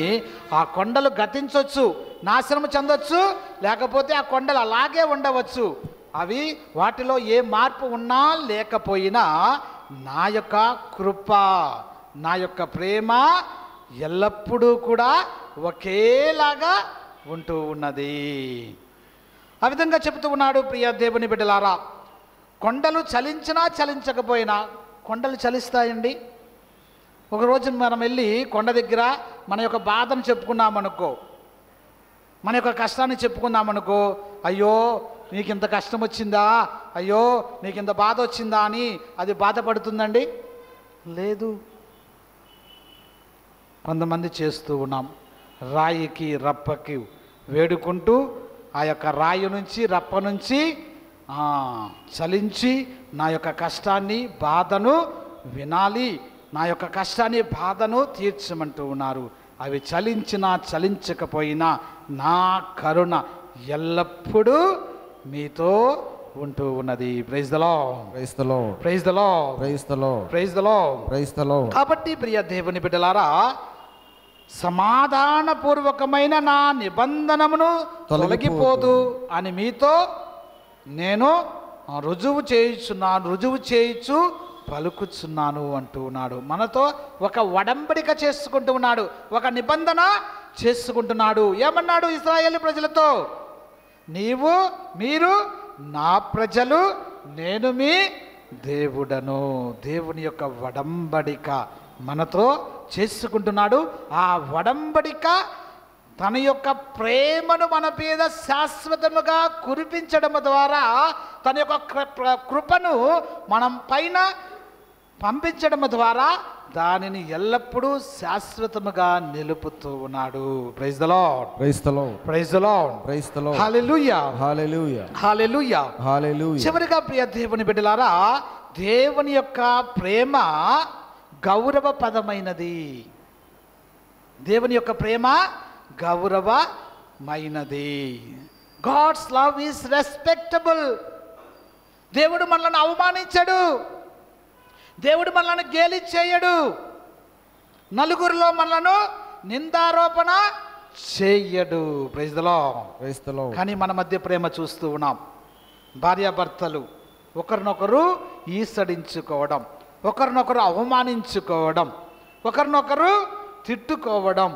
ఆ కొండలు గతించవచ్చు, నాశనం చెందొచ్చు, లేకపోతే ఆ కొండలు అలాగే ఉండవచ్చు. అవి వాటిలో ఏ మార్పు ఉన్నా లేకపోయినా నా యొక్క కృప, నా యొక్క ప్రేమ ఎల్లప్పుడూ కూడా ఒకేలాగా ఉంటూ ఉన్నది. ఆ విధంగా చెబుతూ ఉన్నాడు. ప్రియ దేవుని బిడ్డలారా, కొండలు చలించినా చలించకపోయినా, కొండలు చలిస్తాయండి. ఒకరోజు మనం వెళ్ళి కొండ దగ్గర మన యొక్క బాధను చెప్పుకున్నామనుకో, మన యొక్క కష్టాన్ని చెప్పుకున్నామనుకో, అయ్యో నీకు ఇంత కష్టం వచ్చిందా, అయ్యో నీకు ఇంత బాధ వచ్చిందా అని అది బాధపడుతుందండి? లేదు. కొంతమంది చేస్తూ ఉన్నాం, రాయికి రప్పకి వేడుకుంటూ ఆ యొక్క రాయి నుంచి రప్ప నుంచి చలించి నా యొక్క కష్టాన్ని బాధను వినాలి, నా యొక్క కష్టాన్ని బాధను తీర్చమంటూ ఉన్నారు. అవి చలించినా చలించకపోయినా నా కరుణ ఎల్లప్పుడూ మీతో ఉంటూ ఉన్నది. Praise the Lord, praise the Lord, praise the Lord, praise the Lord, praise the Lord, praise the Lord. కాబట్టి ప్రియ దేవుని బిడ్డలారా, సమాధానపూర్వకమైన నా నిబంధనమును తొలగిపోదు అని మీతో నేను రుజువు చేయించు పలుకుచున్నాను అంటూ ఉన్నాడు. మనతో ఒక ఒడంబడిక చేసుకుంటూ ఉన్నాడు, ఒక నిబంధన చేసుకుంటున్నాడు. ఏమన్నాడు ఇశ్రాయేలు ప్రజలతో? మీరు నా ప్రజలు, నేను మీ దేవుడను. దేవుని యొక్క ఒడంబడిక మనతో చేసుకుంటున్నాడు. ఆ ఒడంబడిక తన యొక్క ప్రేమను మన మీద శాశ్వతముగా కురిపించడం ద్వారా, తన యొక్క కృపను మనం పైన పంపించడం ద్వారా దానిని ఎల్లప్పుడూ శాశ్వతముగా నిలుపుతూ ఉన్నాడు. Praise the Lord, praise the Lord, praise the Lord, praise the Lord. హల్లెలూయా, హల్లెలూయా, హల్లెలూయా, హల్లెలూయా. చివరిగా ప్రియ దేవుని బిడ్డలారా, దేవుని యొక్క ప్రేమ గౌరవపదమైనది. దేవుని యొక్క ప్రేమ గౌరవమైనది. God's love is respectable. దేవుడు మనల్ని అవమానించడు, దేవుడు మనల్ని గేలి చేయడు, నలుగురిలో మనలను నిందారోపణ చేయడు. Praise the Lord, praise the Lord. కానీ మన మధ్య ప్రేమ చూస్తూ ఉన్నాం. భార్యాభర్తలు ఒకరినొకరు ఈసడించుకోవడం, ఒకరినొకరు అవమానించుకోవడం, ఒకరినొకరు తిట్టుకోవడం,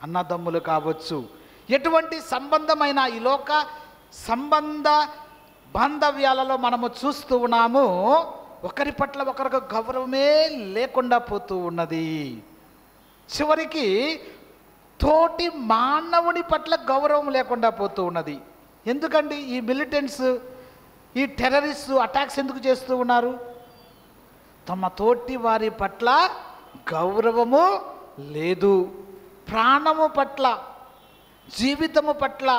అన్నదమ్ములు కావచ్చు, ఎటువంటి సంబంధమైన ఈ లోక సంబంధ బాంధవ్యాలలో మనము చూస్తూ ఉన్నాము. ఒకరి పట్ల ఒకరికి గౌరవమే లేకుండా పోతూ ఉన్నది. చివరికి తోటి మానవుని పట్ల గౌరవం లేకుండా పోతూ ఉన్నది. ఎందుకండి ఈ మిలిటెంట్స్, ఈ టెర్రరిస్ట్ అటాక్స్ ఎందుకు చేస్తూ ఉన్నారు? తమ తోటి వారి పట్ల గౌరవము లేదు, ప్రాణము పట్ల, జీవితము పట్ల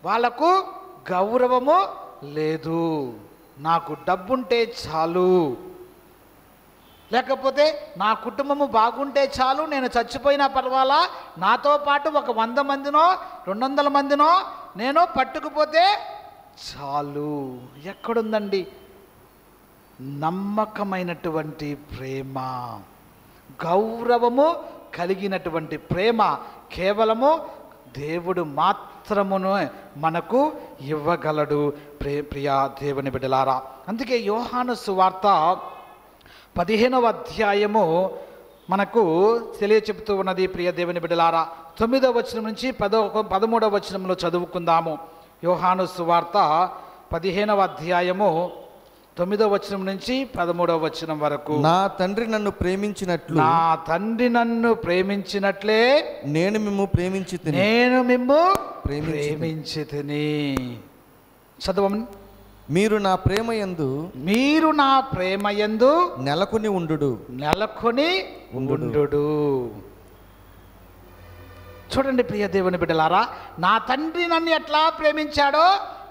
వాళ్ళకు గౌరవము లేదు. నాకు డబ్బుంటే చాలు, లేకపోతే నా కుటుంబము బాగుంటే చాలు, నేను చచ్చిపోయినా పర్వాలా, నాతో పాటు ఒక 100 మందినో 200 మందినో నేను పట్టుకుపోతే చాలు. ఎక్కడుందండి నమ్మకమైనటువంటి ప్రేమ, గౌరవము కలిగినటువంటి ప్రేమ? కేవలము దేవుడు మాత్రమును మనకు ఇవ్వగలడు. ప్రియా దేవుని బిడ్డలారా, అందుకే యోహాను సువార్త 15వ అధ్యాయము మనకు తెలియచెప్తూ ఉన్నది. ప్రియ దేవుని బిడ్డలారా, 9వ వచనం నుంచి 13వ వచనంలో చదువుకుందాము. యోహాను సువార్త 15వ అధ్యాయము 9వ వచనం నుంచి 13వ వచనం వరకు. నా తండ్రి నన్ను ప్రేమించినట్లు, నా తండ్రి నన్ను ప్రేమించినట్లే నేను మిమ్ము ప్రేమించితిని, నేను మిమ్ము ప్రేమించితిని. చదవమని. మీరు నా ప్రేమయందు, మీరు నా ప్రేమయందు నెలకొని ఉండుడు, నెలకొని ఉండుడు. చూడండి ప్రియ దేవుని బిడ్డలారా, నా తండ్రి నన్ను ఎట్లా ప్రేమించాడో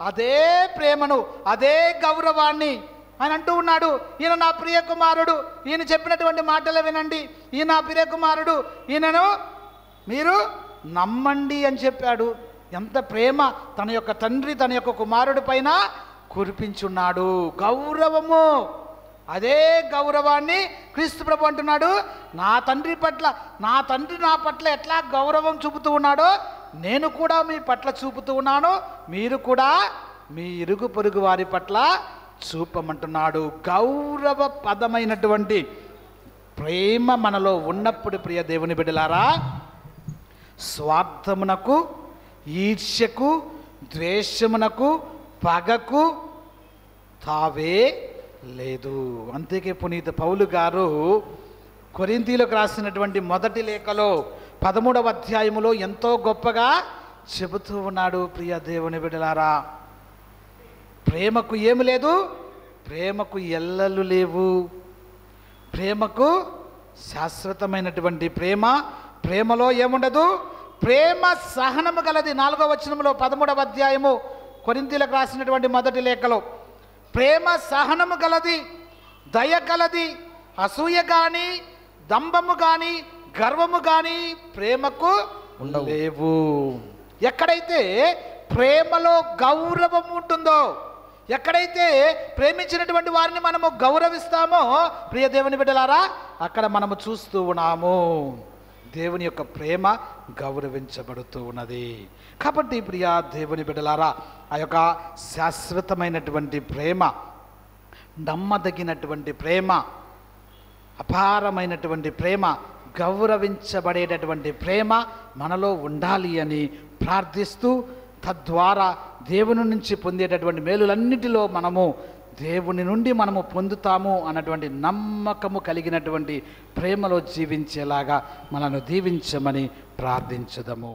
అదే ప్రేమను, అదే గౌరవాన్ని ఆయన అంటూ ఉన్నాడు. ఈయన నా ప్రియ కుమారుడు, ఈయన చెప్పినటువంటి మాటలు వినండి, ఈయన నా ప్రియ కుమారుడు, ఈయనను మీరు నమ్మండి అని చెప్పాడు. ఎంత ప్రేమ తన యొక్క తండ్రి తన యొక్క కుమారుడి పైన కురిపించున్నాడు. గౌరవము, అదే గౌరవాన్ని క్రీస్తు ప్రభు అంటున్నాడు, నా తండ్రి నా పట్ల ఎట్లా గౌరవం చూపుతూ ఉన్నాడో నేను కూడా మీ పట్ల చూపుతూ ఉన్నాను, మీరు కూడా మీ ఇరుగు పొరుగు వారి పట్ల చూపమంటున్నాడు. గౌరవ పదమైనటువంటి ప్రేమ మనలో ఉన్నప్పుడు ప్రియ దేవుని బిడ్డలారా, స్వార్థమునకు, ఈర్ష్యకు, ద్వేషమునకు, పగకు తావే లేదు. అంతేకే పునీత పౌలు గారు కొరింథీయులకు రాసినటువంటి మొదటి లేఖలో 13వ అధ్యాయములో ఎంతో గొప్పగా చెబుతూ ఉన్నాడు. ప్రియ దేవుని బిడ్డలారా, ప్రేమకు ఏమి లేదు, ప్రేమకు ఎల్లలు లేవు, ప్రేమకు శాశ్వతమైనటువంటి ప్రేమలో ఏముండదు, ప్రేమ సహనము గలది. 4వ వచనంలో 13వ అధ్యాయము కొరింథీయులకు రాసినటువంటి మొదటి లేఖలో, ప్రేమ సహనము గలది, దయ కలది, అసూయ కానీ, దంభము కానీ, గర్వము కానీ ప్రేమకు లేవు. ఎక్కడైతే ప్రేమలో గౌరవం ఉంటుందో, ఎక్కడైతే ప్రేమించినటువంటి వారిని మనము గౌరవిస్తామో ప్రియ దేవుని బిడ్డలారా, అక్కడ మనము చూస్తూ ఉన్నాము దేవుని యొక్క ప్రేమ గౌరవించబడుతూ ఉన్నది. కాబట్టి ప్రియ దేవుని బిడ్డలారా, ఆ యొక్క శాశ్వతమైనటువంటి ప్రేమ, నమ్మదగినటువంటి ప్రేమ, అపారమైనటువంటి ప్రేమ, గౌరవించబడేటటువంటి ప్రేమ మనలో ఉండాలి అని ప్రార్థిస్తూ, తద్వారా దేవుని నుంచి పొందేటటువంటి మేలులన్నిటిలో మనము దేవుని నుండి మనము పొందుతాము అన్నటువంటి నమ్మకము కలిగినటువంటి ప్రేమలో జీవించేలాగా మనను దీవించమని ప్రార్థించుదాము.